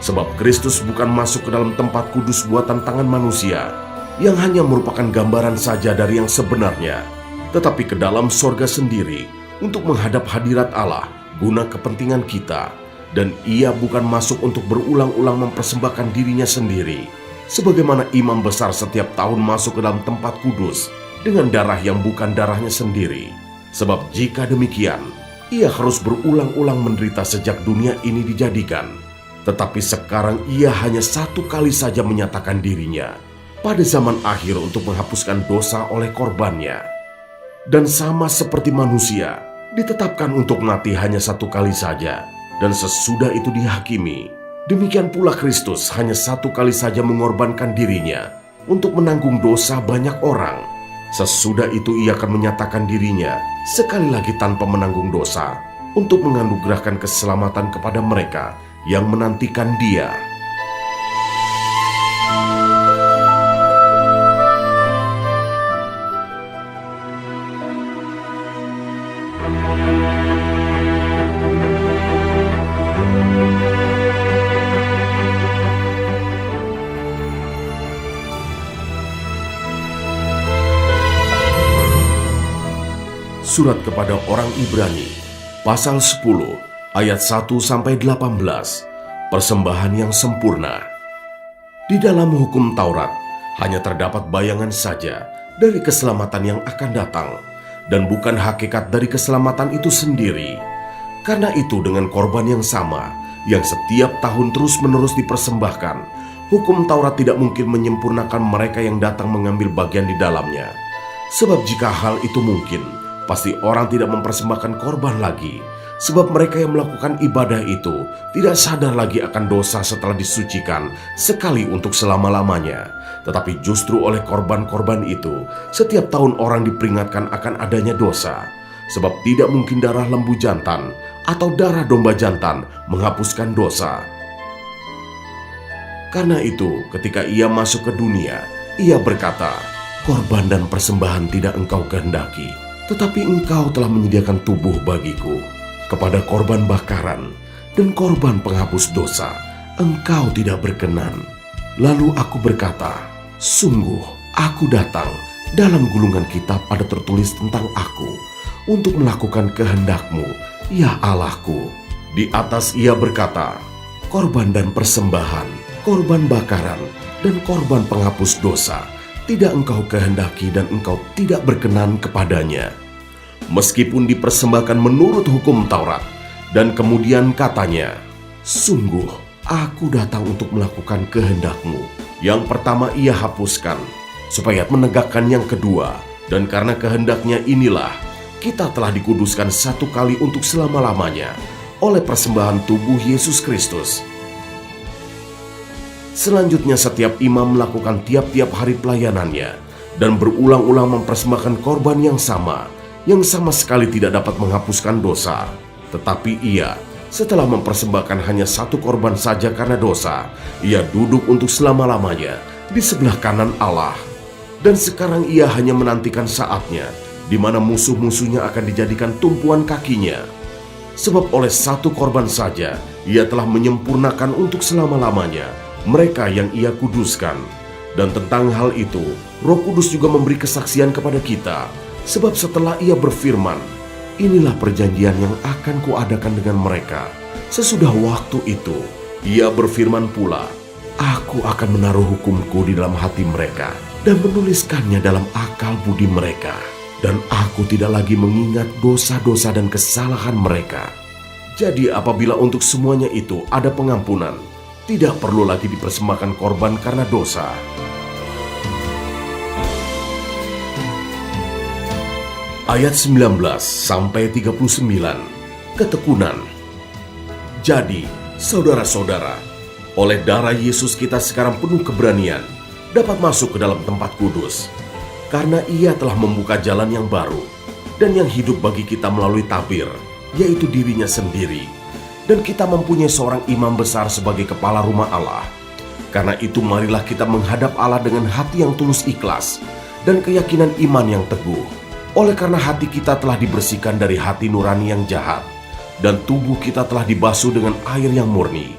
Sebab Kristus bukan masuk ke dalam tempat kudus buatan tangan manusia, yang hanya merupakan gambaran saja dari yang sebenarnya, tetapi ke dalam sorga sendiri untuk menghadap hadirat Allah guna kepentingan kita. Dan ia bukan masuk untuk berulang-ulang mempersembahkan dirinya sendiri, sebagaimana imam besar setiap tahun masuk ke dalam tempat kudus dengan darah yang bukan darahnya sendiri. Sebab jika demikian, Ia harus berulang-ulang menderita sejak dunia ini dijadikan. Tetapi sekarang ia hanya satu kali saja menyatakan dirinya pada zaman akhir untuk menghapuskan dosa oleh korbannya. Dan sama seperti manusia, ditetapkan untuk mati hanya satu kali saja, dan sesudah itu dihakimi. Demikian pula Kristus hanya satu kali saja mengorbankan dirinya untuk menanggung dosa banyak orang. Sesudah itu ia akan menyatakan dirinya sekali lagi tanpa menanggung dosa untuk menganugerahkan keselamatan kepada mereka yang menantikan Dia. Surat kepada orang Ibrani, pasal 10, ayat 1-18, persembahan yang sempurna. Di dalam hukum Taurat, hanya terdapat bayangan saja dari keselamatan yang akan datang, dan bukan hakikat dari keselamatan itu sendiri. Karena itu dengan korban yang sama, yang setiap tahun terus-menerus dipersembahkan, hukum Taurat tidak mungkin menyempurnakan mereka yang datang mengambil bagian di dalamnya. Sebab jika hal itu mungkin, pasti orang tidak mempersembahkan korban lagi, sebab mereka yang melakukan ibadah itu tidak sadar lagi akan dosa setelah disucikan sekali untuk selama-lamanya. Tetapi justru oleh korban-korban itu, setiap tahun orang diperingatkan akan adanya dosa, sebab tidak mungkin darah lembu jantan atau darah domba jantan menghapuskan dosa. Karena itu, ketika ia masuk ke dunia, ia berkata, "Korban dan persembahan tidak engkau kehendaki, tetapi engkau telah menyediakan tubuh bagiku. Kepada korban bakaran dan korban penghapus dosa, engkau tidak berkenan." Lalu aku berkata, "Sungguh, aku datang. Dalam gulungan kitab ada tertulis tentang aku, untuk melakukan kehendak-Mu, ya Allahku." Di atas ia berkata, "Korban dan persembahan, korban bakaran, dan korban penghapus dosa tidak engkau kehendaki dan engkau tidak berkenan kepadanya." Meskipun dipersembahkan menurut hukum Taurat, dan kemudian katanya, "Sungguh, aku datang untuk melakukan kehendak-Mu." Yang pertama ia hapuskan, supaya menegakkan yang kedua, dan karena kehendaknya inilah, kita telah dikuduskan satu kali untuk selama-lamanya, oleh persembahan tubuh Yesus Kristus. Selanjutnya setiap imam melakukan tiap-tiap hari pelayanannya, dan berulang-ulang mempersembahkan korban yang sama sekali tidak dapat menghapuskan dosa. Tetapi ia, setelah mempersembahkan hanya satu korban saja karena dosa, ia duduk untuk selama-lamanya di sebelah kanan Allah. Dan sekarang ia hanya menantikan saatnya, di mana musuh-musuhnya akan dijadikan tumpuan kakinya. Sebab oleh satu korban saja, ia telah menyempurnakan untuk selama-lamanya mereka yang ia kuduskan. Dan tentang hal itu, Roh Kudus juga memberi kesaksian kepada kita. Sebab setelah ia berfirman, "Inilah perjanjian yang akan kuadakan dengan mereka sesudah waktu itu." Ia berfirman pula, "Aku akan menaruh hukumku di dalam hati mereka dan menuliskannya dalam akal budi mereka. Dan aku tidak lagi mengingat dosa-dosa dan kesalahan mereka." Jadi apabila untuk semuanya itu ada pengampunan, tidak perlu lagi dipersembahkan korban karena dosa. Ayat 19-39, ketekunan. Jadi, saudara-saudara, oleh darah Yesus kita sekarang penuh keberanian dapat masuk ke dalam tempat kudus, karena ia telah membuka jalan yang baru dan yang hidup bagi kita melalui tabir, yaitu dirinya sendiri. Dan kita mempunyai seorang imam besar sebagai kepala rumah Allah. Karena itu marilah kita menghadap Allah dengan hati yang tulus ikhlas dan keyakinan iman yang teguh. Oleh karena hati kita telah dibersihkan dari hati nurani yang jahat, dan tubuh kita telah dibasuh dengan air yang murni.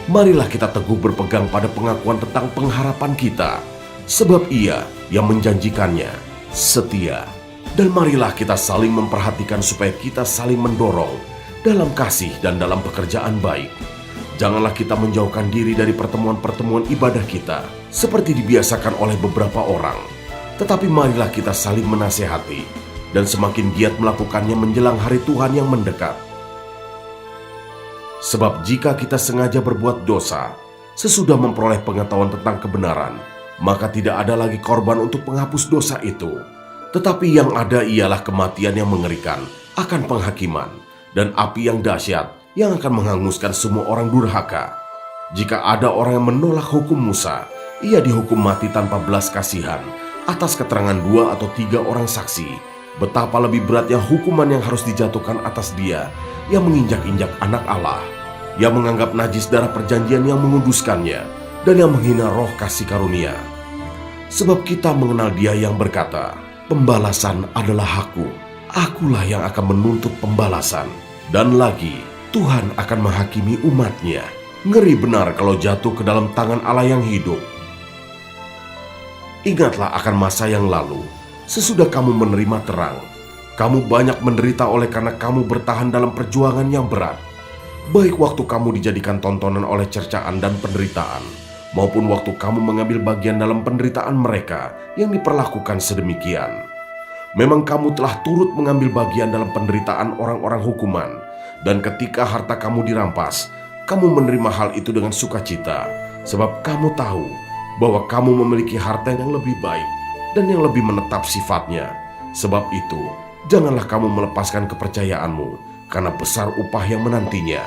Marilah kita teguh berpegang pada pengakuan tentang pengharapan kita, sebab Ia yang menjanjikannya setia. Dan marilah kita saling memperhatikan supaya kita saling mendorong dalam kasih dan dalam pekerjaan baik. Janganlah kita menjauhkan diri dari pertemuan-pertemuan ibadah kita, seperti dibiasakan oleh beberapa orang. Tetapi marilah kita saling menasehati, dan semakin giat melakukannya menjelang hari Tuhan yang mendekat. Sebab jika kita sengaja berbuat dosa, sesudah memperoleh pengetahuan tentang kebenaran, maka tidak ada lagi korban untuk penghapus dosa itu. Tetapi yang ada ialah kematian yang mengerikan akan penghakiman, dan api yang dahsyat yang akan menghanguskan semua orang durhaka. Jika ada orang yang menolak hukum Musa, ia dihukum mati tanpa belas kasihan atas keterangan 2 atau 3 orang saksi. Betapa lebih beratnya hukuman yang harus dijatuhkan atas dia yang menginjak-injak anak Allah, yang menganggap najis darah perjanjian yang menguduskannya, dan yang menghina roh kasih karunia. Sebab kita mengenal Dia yang berkata, "Pembalasan adalah Aku, Akulah yang akan menuntut pembalasan." Dan lagi, Tuhan akan menghakimi umat-Nya. Ngeri benar kalau jatuh ke dalam tangan Allah yang hidup. Ingatlah akan masa yang lalu. Sesudah kamu menerima terang, kamu banyak menderita oleh karena kamu bertahan dalam perjuangan yang berat. Baik waktu kamu dijadikan tontonan oleh cercaan dan penderitaan, maupun waktu kamu mengambil bagian dalam penderitaan mereka yang diperlakukan sedemikian. Memang kamu telah turut mengambil bagian dalam penderitaan orang-orang hukuman, dan ketika harta kamu dirampas, kamu menerima hal itu dengan sukacita, sebab kamu tahu bahwa kamu memiliki harta yang lebih baik dan yang lebih menetap sifatnya. Sebab itu, janganlah kamu melepaskan kepercayaanmu, karena besar upah yang menantinya.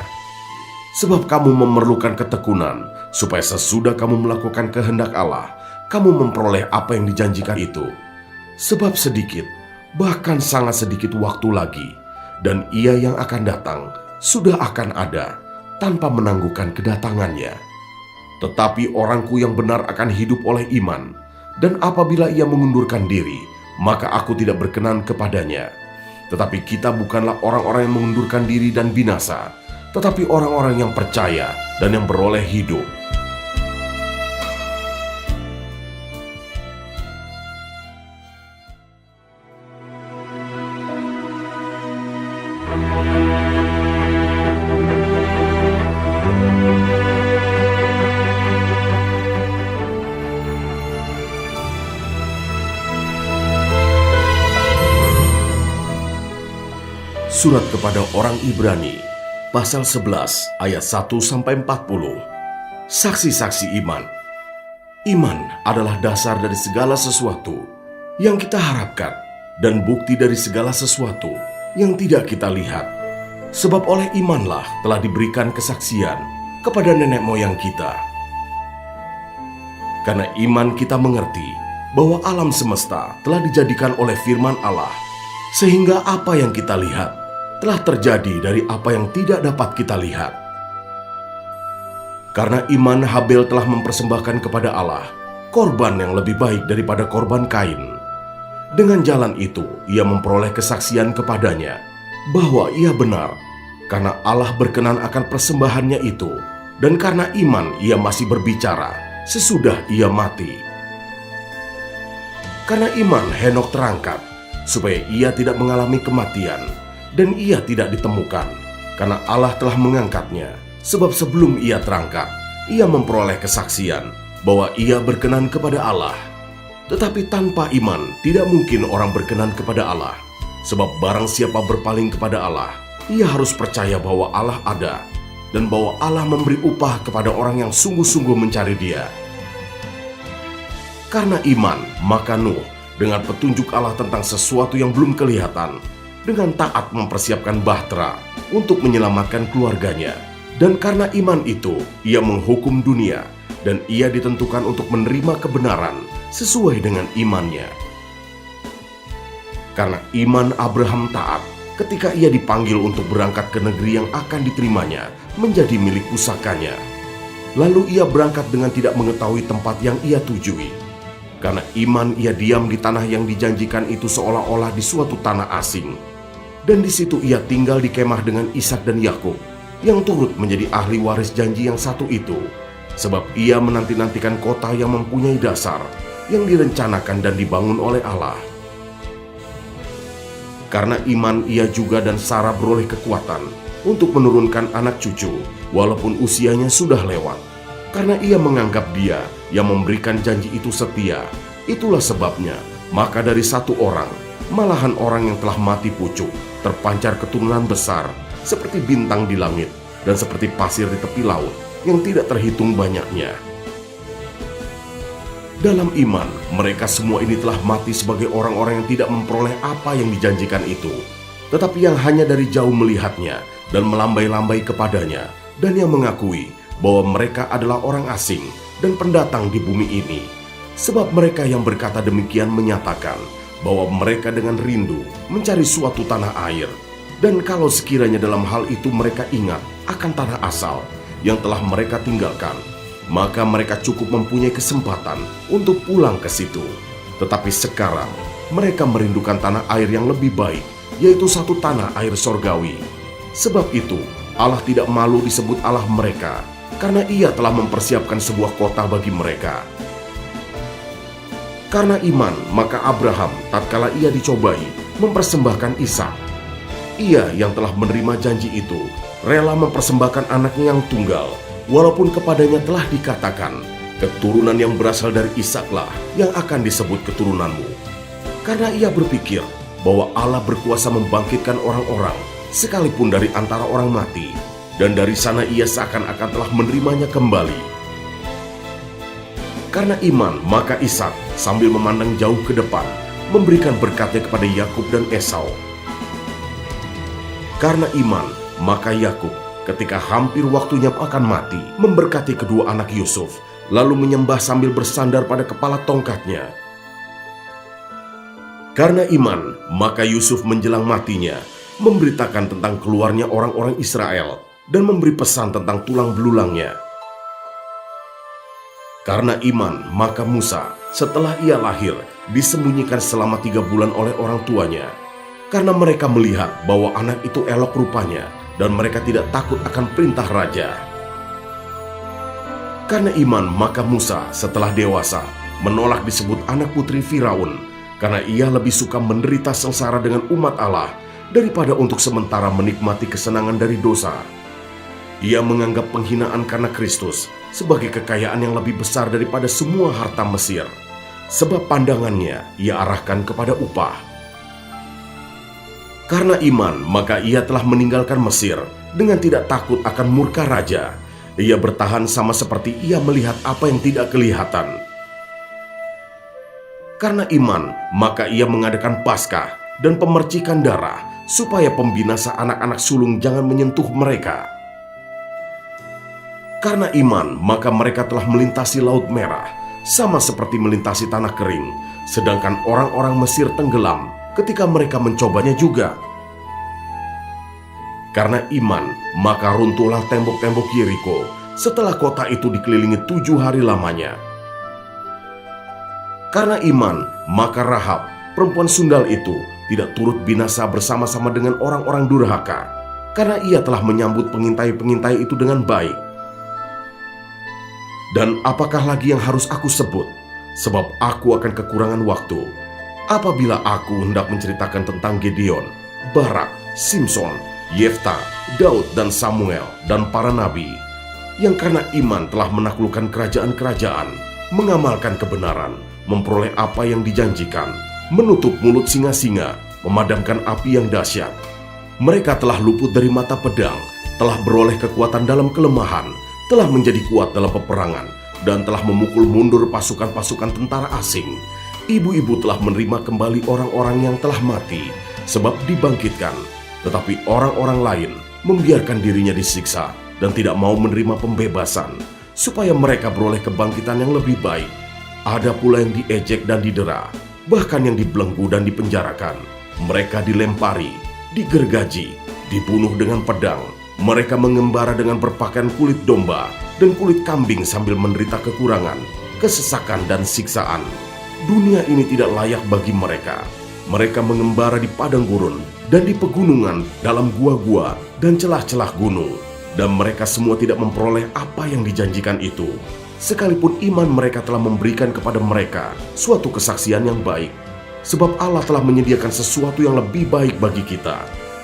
Sebab kamu memerlukan ketekunan, supaya sesudah kamu melakukan kehendak Allah, kamu memperoleh apa yang dijanjikan itu. Sebab sedikit, bahkan sangat sedikit waktu lagi, dan Ia yang akan datang sudah akan ada, tanpa menangguhkan kedatangannya. Tetapi orangku yang benar akan hidup oleh iman, dan apabila ia mengundurkan diri, maka aku tidak berkenan kepadanya. Tetapi kita bukanlah orang-orang yang mengundurkan diri dan binasa, tetapi orang-orang yang percaya dan yang beroleh hidup. Surat kepada orang Ibrani, pasal 11 ayat 1-40. Saksi-saksi iman. Iman adalah dasar dari segala sesuatu yang kita harapkan dan bukti dari segala sesuatu yang tidak kita lihat. Sebab oleh imanlah telah diberikan kesaksian kepada nenek moyang kita. Karena iman kita mengerti bahwa alam semesta telah dijadikan oleh firman Allah, sehingga apa yang kita lihat telah terjadi dari apa yang tidak dapat kita lihat. Karena iman, Habel telah mempersembahkan kepada Allah korban yang lebih baik daripada korban Kain. Dengan jalan itu, ia memperoleh kesaksian kepadanya bahwa ia benar, karena Allah berkenan akan persembahannya itu, dan karena iman ia masih berbicara sesudah ia mati. Karena iman Henokh terangkat, supaya ia tidak mengalami kematian, dan ia tidak ditemukan, karena Allah telah mengangkatnya. Sebab sebelum ia terangkat, ia memperoleh kesaksian bahwa ia berkenan kepada Allah. Tetapi tanpa iman tidak mungkin orang berkenan kepada Allah. Sebab barang siapa berpaling kepada Allah, ia harus percaya bahwa Allah ada, dan bahwa Allah memberi upah kepada orang yang sungguh-sungguh mencari Dia. Karena iman, maka Nuh dengan petunjuk Allah tentang sesuatu yang belum kelihatan, dengan taat mempersiapkan bahtera untuk menyelamatkan keluarganya. Dan karena iman itu, ia menghukum dunia, dan ia ditentukan untuk menerima kebenaran sesuai dengan imannya. Karena iman Abraham taat ketika ia dipanggil untuk berangkat ke negeri yang akan diterimanya menjadi milik pusakanya. Lalu ia berangkat dengan tidak mengetahui tempat yang ia tujui. Karena iman ia diam di tanah yang dijanjikan itu seolah-olah di suatu tanah asing. Dan di situ ia tinggal di kemah dengan Ishak dan Yakub, yang turut menjadi ahli waris janji yang satu itu. Sebab ia menanti-nantikan kota yang mempunyai dasar, yang direncanakan dan dibangun oleh Allah. Karena iman ia juga dan Sarah beroleh kekuatan untuk menurunkan anak cucu, walaupun usianya sudah lewat. Karena ia menganggap Dia yang memberikan janji itu setia. Itulah sebabnya, maka dari satu orang, Malahan orang yang telah mati pucuk, terpancar keturunan besar, seperti bintang di langit, dan seperti pasir di tepi laut, yang tidak terhitung banyaknya. Dalam iman, mereka semua ini telah mati sebagai orang-orang yang tidak memperoleh apa yang dijanjikan itu, tetapi yang hanya dari jauh melihatnya, dan melambai-lambai kepadanya, dan yang mengakui bahwa mereka adalah orang asing dan pendatang di bumi ini. Sebab mereka yang berkata demikian menyatakan bahwa mereka dengan rindu mencari suatu tanah air. Dan kalau sekiranya dalam hal itu mereka ingat akan tanah asal yang telah mereka tinggalkan, maka mereka cukup mempunyai kesempatan untuk pulang ke situ. Tetapi sekarang mereka merindukan tanah air yang lebih baik, yaitu satu tanah air sorgawi. Sebab itu Allah tidak malu disebut Allah mereka, karena Ia telah mempersiapkan sebuah kota bagi mereka. Karena iman, maka Abraham tatkala ia dicobai mempersembahkan Ishak. Ia yang telah menerima janji itu rela mempersembahkan anaknya yang tunggal, walaupun kepadanya telah dikatakan, keturunan yang berasal dari Ishaklah yang akan disebut keturunanmu. Karena ia berpikir bahwa Allah berkuasa membangkitkan orang-orang sekalipun dari antara orang mati, dan dari sana ia seakan-akan telah menerimanya kembali. Karena iman, maka Ishak sambil memandang jauh ke depan, memberikan berkatnya kepada Yakub dan Esau. Karena iman, maka Yakub ketika hampir waktunya akan mati, memberkati kedua anak Yusuf, lalu menyembah sambil bersandar pada kepala tongkatnya. Karena iman, maka Yusuf menjelang matinya, memberitakan tentang keluarnya orang-orang Israel, dan memberi pesan tentang tulang belulangnya. Karena iman, maka Musa setelah ia lahir disembunyikan selama 3 bulan oleh orang tuanya, karena mereka melihat bahwa anak itu elok rupanya, dan mereka tidak takut akan perintah raja. Karena iman, maka Musa setelah dewasa menolak disebut anak putri Firaun, karena ia lebih suka menderita sengsara dengan umat Allah daripada untuk sementara menikmati kesenangan dari dosa. Ia menganggap penghinaan karena Kristus sebagai kekayaan yang lebih besar daripada semua harta Mesir, sebab pandangannya ia arahkan kepada upah. Karena iman, maka ia telah meninggalkan Mesir dengan tidak takut akan murka raja. Ia bertahan sama seperti ia melihat apa yang tidak kelihatan. Karena iman, maka ia mengadakan Paskah dan pemercikan darah, supaya pembinasa anak-anak sulung jangan menyentuh mereka. Karena iman, maka mereka telah melintasi Laut Merah, sama seperti melintasi tanah kering, sedangkan orang-orang Mesir tenggelam ketika mereka mencobanya juga. Karena iman, maka runtuhlah tembok-tembok Yeriko setelah kota itu dikelilingi 7 hari lamanya. Karena iman, maka Rahab, perempuan sundal itu, tidak turut binasa bersama-sama dengan orang-orang durhaka, karena ia telah menyambut pengintai-pengintai itu dengan baik. Dan apakah lagi yang harus aku sebut? Sebab aku akan kekurangan waktu. Apabila aku hendak menceritakan tentang Gideon, Barak, Simson, Yefta, Daud dan Samuel dan para nabi, yang karena iman telah menaklukkan kerajaan-kerajaan, mengamalkan kebenaran, memperoleh apa yang dijanjikan, menutup mulut singa-singa, memadamkan api yang dahsyat. Mereka telah luput dari mata pedang, telah beroleh kekuatan dalam kelemahan, telah menjadi kuat dalam peperangan, dan telah memukul mundur pasukan-pasukan tentara asing. Ibu-ibu telah menerima kembali orang-orang yang telah mati, sebab dibangkitkan. Tetapi orang-orang lain membiarkan dirinya disiksa dan tidak mau menerima pembebasan, supaya mereka beroleh kebangkitan yang lebih baik. Ada pula yang diejek dan didera, bahkan yang dibelenggu dan dipenjarakan. Mereka dilempari, digergaji, dibunuh dengan pedang. Mereka mengembara dengan berpakaian kulit domba dan kulit kambing sambil menderita kekurangan, kesesakan dan siksaan. Dunia ini tidak layak bagi mereka. Mereka mengembara di padang gurun dan di pegunungan, dalam gua-gua dan celah-celah gunung. Dan mereka semua tidak memperoleh apa yang dijanjikan itu, sekalipun iman mereka telah memberikan kepada mereka suatu kesaksian yang baik. Sebab Allah telah menyediakan sesuatu yang lebih baik bagi kita.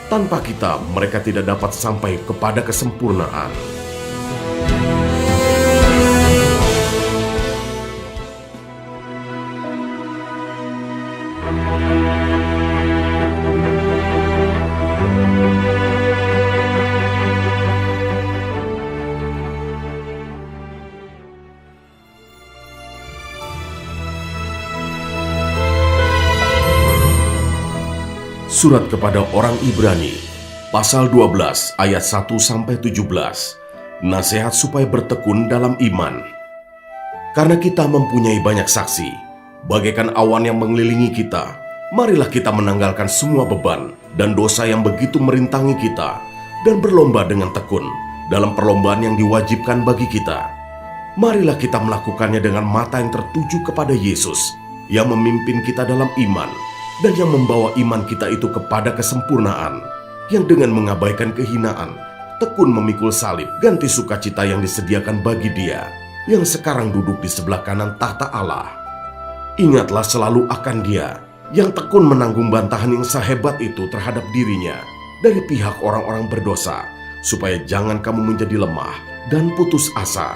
Tanpa kita, mereka tidak dapat sampai kepada kesempurnaan. Surat kepada orang Ibrani, pasal 12 ayat 1-17. Nasihat supaya bertekun dalam iman. Karena kita mempunyai banyak saksi, bagaikan awan yang mengelilingi kita, marilah kita menanggalkan semua beban dan dosa yang begitu merintangi kita, dan berlomba dengan tekun dalam perlombaan yang diwajibkan bagi kita. Marilah kita melakukannya dengan mata yang tertuju kepada Yesus, yang memimpin kita dalam iman, dan yang membawa iman kita itu kepada kesempurnaan, yang dengan mengabaikan kehinaan, tekun memikul salib, ganti sukacita yang disediakan bagi Dia, yang sekarang duduk di sebelah kanan tahta Allah. Ingatlah selalu akan Dia, yang tekun menanggung bantahan yang sehebat itu terhadap dirinya, dari pihak orang-orang berdosa, supaya jangan kamu menjadi lemah dan putus asa.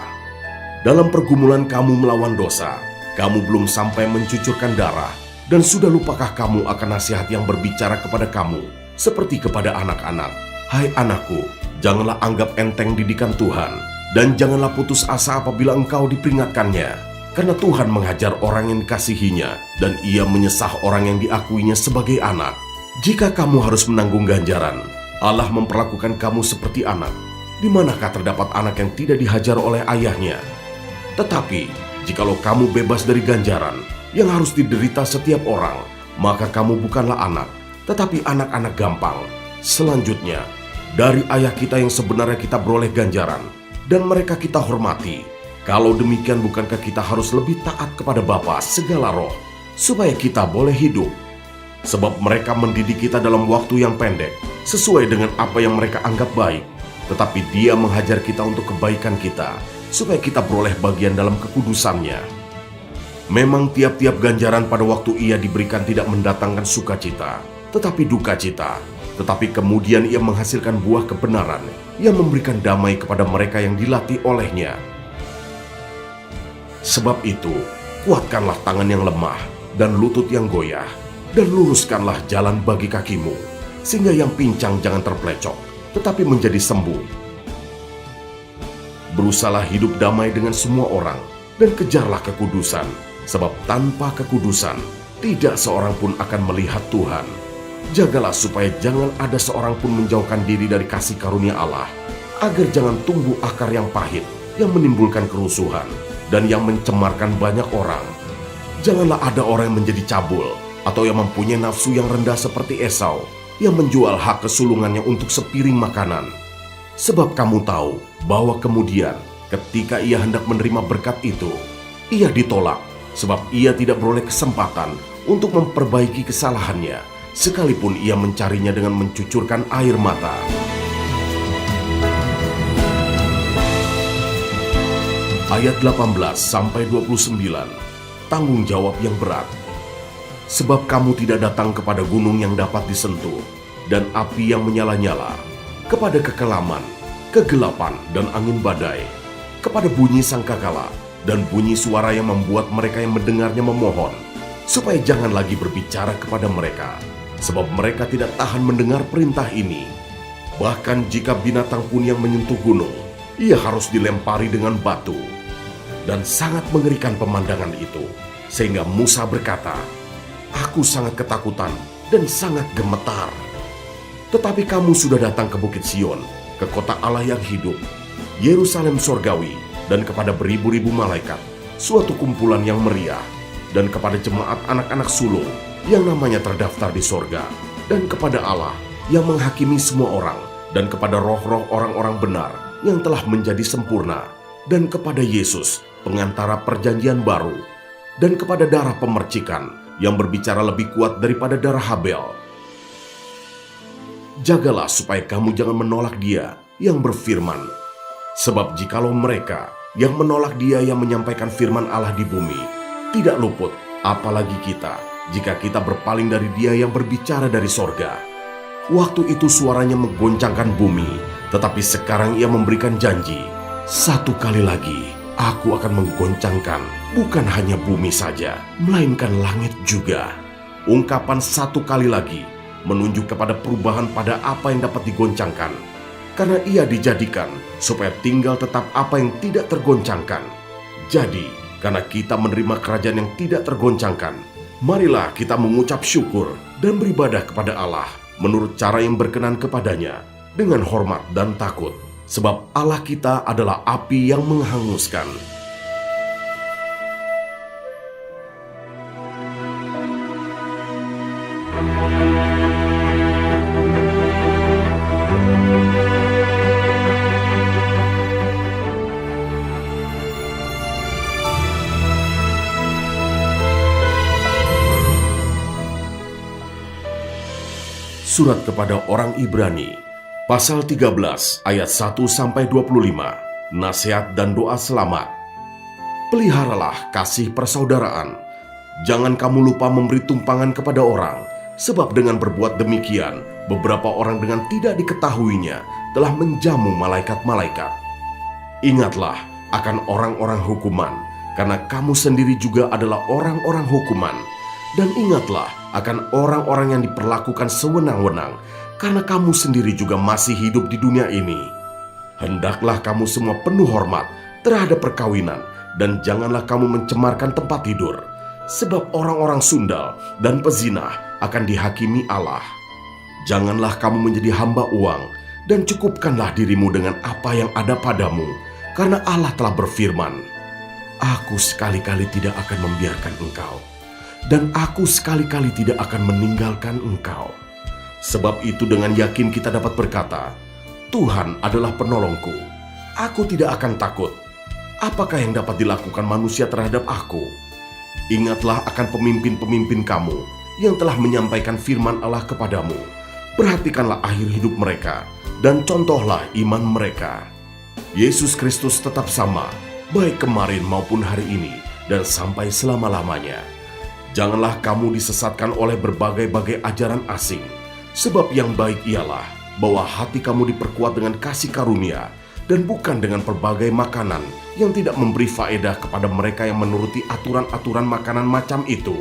Dalam pergumulan kamu melawan dosa, kamu belum sampai mencucurkan darah, dan sudah lupakah kamu akan nasihat yang berbicara kepada kamu, seperti kepada anak-anak? Hai anakku, janganlah anggap enteng didikan Tuhan, dan janganlah putus asa apabila engkau diperingatkannya. Karena Tuhan menghajar orang yang dikasihinya, dan Ia menyesah orang yang diakuinya sebagai anak. Jika kamu harus menanggung ganjaran, Allah memperlakukan kamu seperti anak. Di manakah terdapat anak yang tidak dihajar oleh ayahnya? Tetapi, jikalau kamu bebas dari ganjaran yang harus diderita setiap orang, maka kamu bukanlah anak, tetapi anak-anak gampang. Selanjutnya, dari ayah kita yang sebenarnya kita beroleh ganjaran, dan mereka kita hormati. Kalau demikian, bukankah kita harus lebih taat kepada Bapa segala roh, supaya kita boleh hidup? Sebab mereka mendidik kita dalam waktu yang pendek, sesuai dengan apa yang mereka anggap baik. Tetapi Dia menghajar kita untuk kebaikan kita, supaya kita beroleh bagian dalam kekudusannya. Memang tiap-tiap ganjaran pada waktu ia diberikan tidak mendatangkan sukacita, tetapi duka cita. Tetapi kemudian ia menghasilkan buah kebenaran yang memberikan damai kepada mereka yang dilatih olehnya. Sebab itu, kuatkanlah tangan yang lemah dan lutut yang goyah, dan luruskanlah jalan bagi kakimu, sehingga yang pincang jangan terplecok, tetapi menjadi sembuh. Berusahalah hidup damai dengan semua orang, dan kejarlah kekudusan, sebab tanpa kekudusan, tidak seorang pun akan melihat Tuhan. Jagalah supaya jangan ada seorang pun menjauhkan diri dari kasih karunia Allah, agar jangan tumbuh akar yang pahit, yang menimbulkan kerusuhan, dan yang mencemarkan banyak orang. Janganlah ada orang yang menjadi cabul, atau yang mempunyai nafsu yang rendah seperti Esau, yang menjual hak kesulungannya untuk sepiring makanan. Sebab kamu tahu bahwa kemudian ketika ia hendak menerima berkat itu, ia ditolak, sebab ia tidak beroleh kesempatan untuk memperbaiki kesalahannya, sekalipun ia mencarinya dengan mencucurkan air mata. Ayat 18-29, tanggung jawab yang berat. Sebab kamu tidak datang kepada gunung yang dapat disentuh, dan api yang menyala-nyala, kepada kekelaman, kegelapan, dan angin badai, kepada bunyi sangkakala, dan bunyi suara yang membuat mereka yang mendengarnya memohon, supaya jangan lagi berbicara kepada mereka, sebab mereka tidak tahan mendengar perintah ini. Bahkan jika binatang pun yang menyentuh gunung, ia harus dilempari dengan batu. Dan sangat mengerikan pemandangan itu, sehingga Musa berkata, "Aku sangat ketakutan dan sangat gemetar." Tetapi kamu sudah datang ke Bukit Sion, ke kota Allah yang hidup, Yerusalem sorgawi, dan kepada beribu-ribu malaikat, suatu kumpulan yang meriah, dan kepada jemaat anak-anak sulung yang namanya terdaftar di sorga, dan kepada Allah yang menghakimi semua orang, dan kepada roh-roh orang-orang benar yang telah menjadi sempurna, dan kepada Yesus, pengantara perjanjian baru, dan kepada darah pemercikan yang berbicara lebih kuat daripada darah Habel. Jagalah supaya kamu jangan menolak Dia yang berfirman. Sebab jikalau mereka yang menolak Dia yang menyampaikan firman Allah di bumi tidak luput, apalagi kita, jika kita berpaling dari Dia yang berbicara dari sorga. Waktu itu suaranya menggoncangkan bumi, tetapi sekarang Ia memberikan janji, satu kali lagi Aku akan menggoncangkan bukan hanya bumi saja, melainkan langit juga. Ungkapan satu kali lagi menunjuk kepada perubahan pada apa yang dapat digoncangkan, karena Ia dijadikan supaya tinggal tetap apa yang tidak tergoncangkan. Jadi, karena kita menerima kerajaan yang tidak tergoncangkan, Marilah kita mengucap syukur dan beribadah kepada Allah menurut cara yang berkenan kepadanya dengan hormat dan takut, sebab Allah kita adalah api yang menghanguskan. Surat kepada orang Ibrani, pasal 13 ayat 1-25, nasihat dan doa selamat. Peliharalah kasih persaudaraan. Jangan kamu lupa memberi tumpangan kepada orang, sebab dengan berbuat demikian, beberapa orang dengan tidak diketahuinya telah menjamu malaikat-malaikat. Ingatlah akan orang-orang hukuman, karena kamu sendiri juga adalah orang-orang hukuman. Dan ingatlah akan orang-orang yang diperlakukan sewenang-wenang, karena kamu sendiri juga masih hidup di dunia ini. Hendaklah kamu semua penuh hormat terhadap perkawinan, dan janganlah kamu mencemarkan tempat tidur, sebab orang-orang sundal dan pezinah akan dihakimi Allah. Janganlah kamu menjadi hamba uang, dan cukupkanlah dirimu dengan apa yang ada padamu, karena Allah telah berfirman, "Aku sekali-kali tidak akan membiarkan engkau, dan aku sekali-kali tidak akan meninggalkan engkau." Sebab itu dengan yakin kita dapat berkata, "Tuhan adalah penolongku, aku tidak akan takut. Apakah yang dapat dilakukan manusia terhadap aku?" Ingatlah akan pemimpin-pemimpin kamu yang telah menyampaikan firman Allah kepadamu. Perhatikanlah akhir hidup mereka, dan contohlah iman mereka. Yesus Kristus tetap sama, baik kemarin maupun hari ini, dan sampai selama-lamanya. Janganlah kamu disesatkan oleh berbagai-bagai ajaran asing, sebab yang baik ialah bahwa hati kamu diperkuat dengan kasih karunia, dan bukan dengan berbagai makanan yang tidak memberi faedah kepada mereka yang menuruti aturan-aturan makanan macam itu.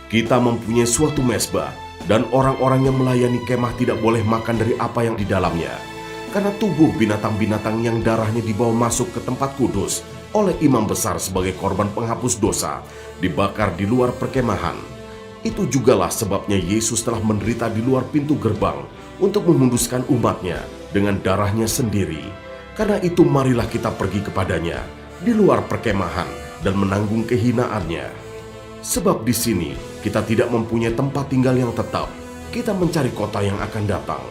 Kita mempunyai suatu mezbah, dan orang-orang yang melayani kemah tidak boleh makan dari apa yang di dalamnya, karena tubuh binatang-binatang yang darahnya dibawa masuk ke tempat kudus oleh imam besar sebagai korban penghapus dosa, dibakar di luar perkemahan. Itu jugalah sebabnya Yesus telah menderita di luar pintu gerbang untuk memunduskan umatnya dengan darahnya sendiri. Karena itu marilah kita pergi kepadanya di luar perkemahan dan menanggung kehinaannya. Sebab di sini kita tidak mempunyai tempat tinggal yang tetap, kita mencari kota yang akan datang.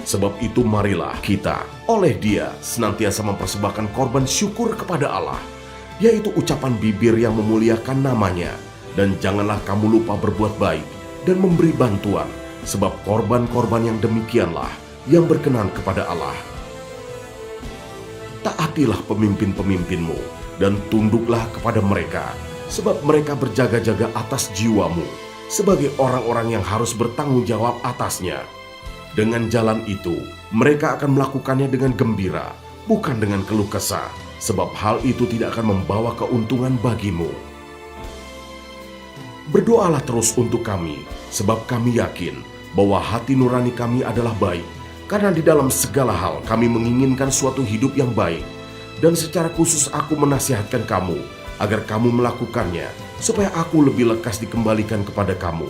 Sebab itu marilah kita oleh Dia senantiasa mempersembahkan korban syukur kepada Allah, yaitu ucapan bibir yang memuliakan namanya. Dan janganlah kamu lupa berbuat baik dan memberi bantuan, sebab korban-korban yang demikianlah yang berkenan kepada Allah. Taatilah pemimpin-pemimpinmu dan tunduklah kepada mereka, sebab mereka berjaga-jaga atas jiwamu, sebagai orang-orang yang harus bertanggung jawab atasnya. Dengan jalan itu, mereka akan melakukannya dengan gembira, bukan dengan keluh kesah, sebab hal itu tidak akan membawa keuntungan bagimu. Berdoalah terus untuk kami, sebab kami yakin bahwa hati nurani kami adalah baik, karena di dalam segala hal kami menginginkan suatu hidup yang baik. Dan secara khusus aku menasihatkan kamu, agar kamu melakukannya, supaya aku lebih lekas dikembalikan kepada kamu.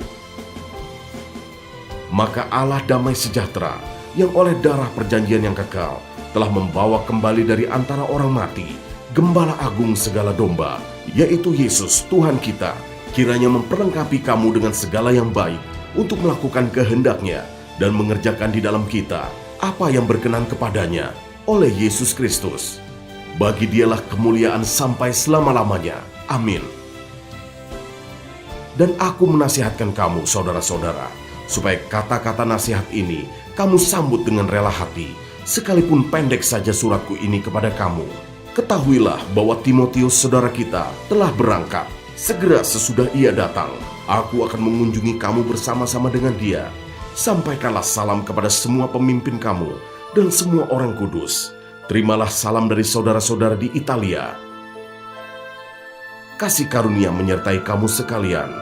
Maka Allah damai sejahtera, yang oleh darah perjanjian yang kekal, telah membawa kembali dari antara orang mati, Gembala Agung segala domba, yaitu Yesus Tuhan kita, kiranya memperlengkapi kamu dengan segala yang baik, untuk melakukan kehendak-Nya, dan mengerjakan di dalam kita apa yang berkenan kepadanya, oleh Yesus Kristus. Bagi Dialah kemuliaan sampai selama-lamanya. Amin. Dan aku menasihatkan kamu, saudara-saudara, supaya kata-kata nasihat ini kamu sambut dengan rela hati, sekalipun pendek saja suratku ini kepada kamu. Ketahuilah bahwa Timotius saudara kita telah berangkat. Segera sesudah ia datang, aku akan mengunjungi kamu bersama-sama dengan dia. Sampaikanlah salam kepada semua pemimpin kamu dan semua orang kudus. Terimalah salam dari saudara-saudara di Italia. Kasih karunia menyertai kamu sekalian.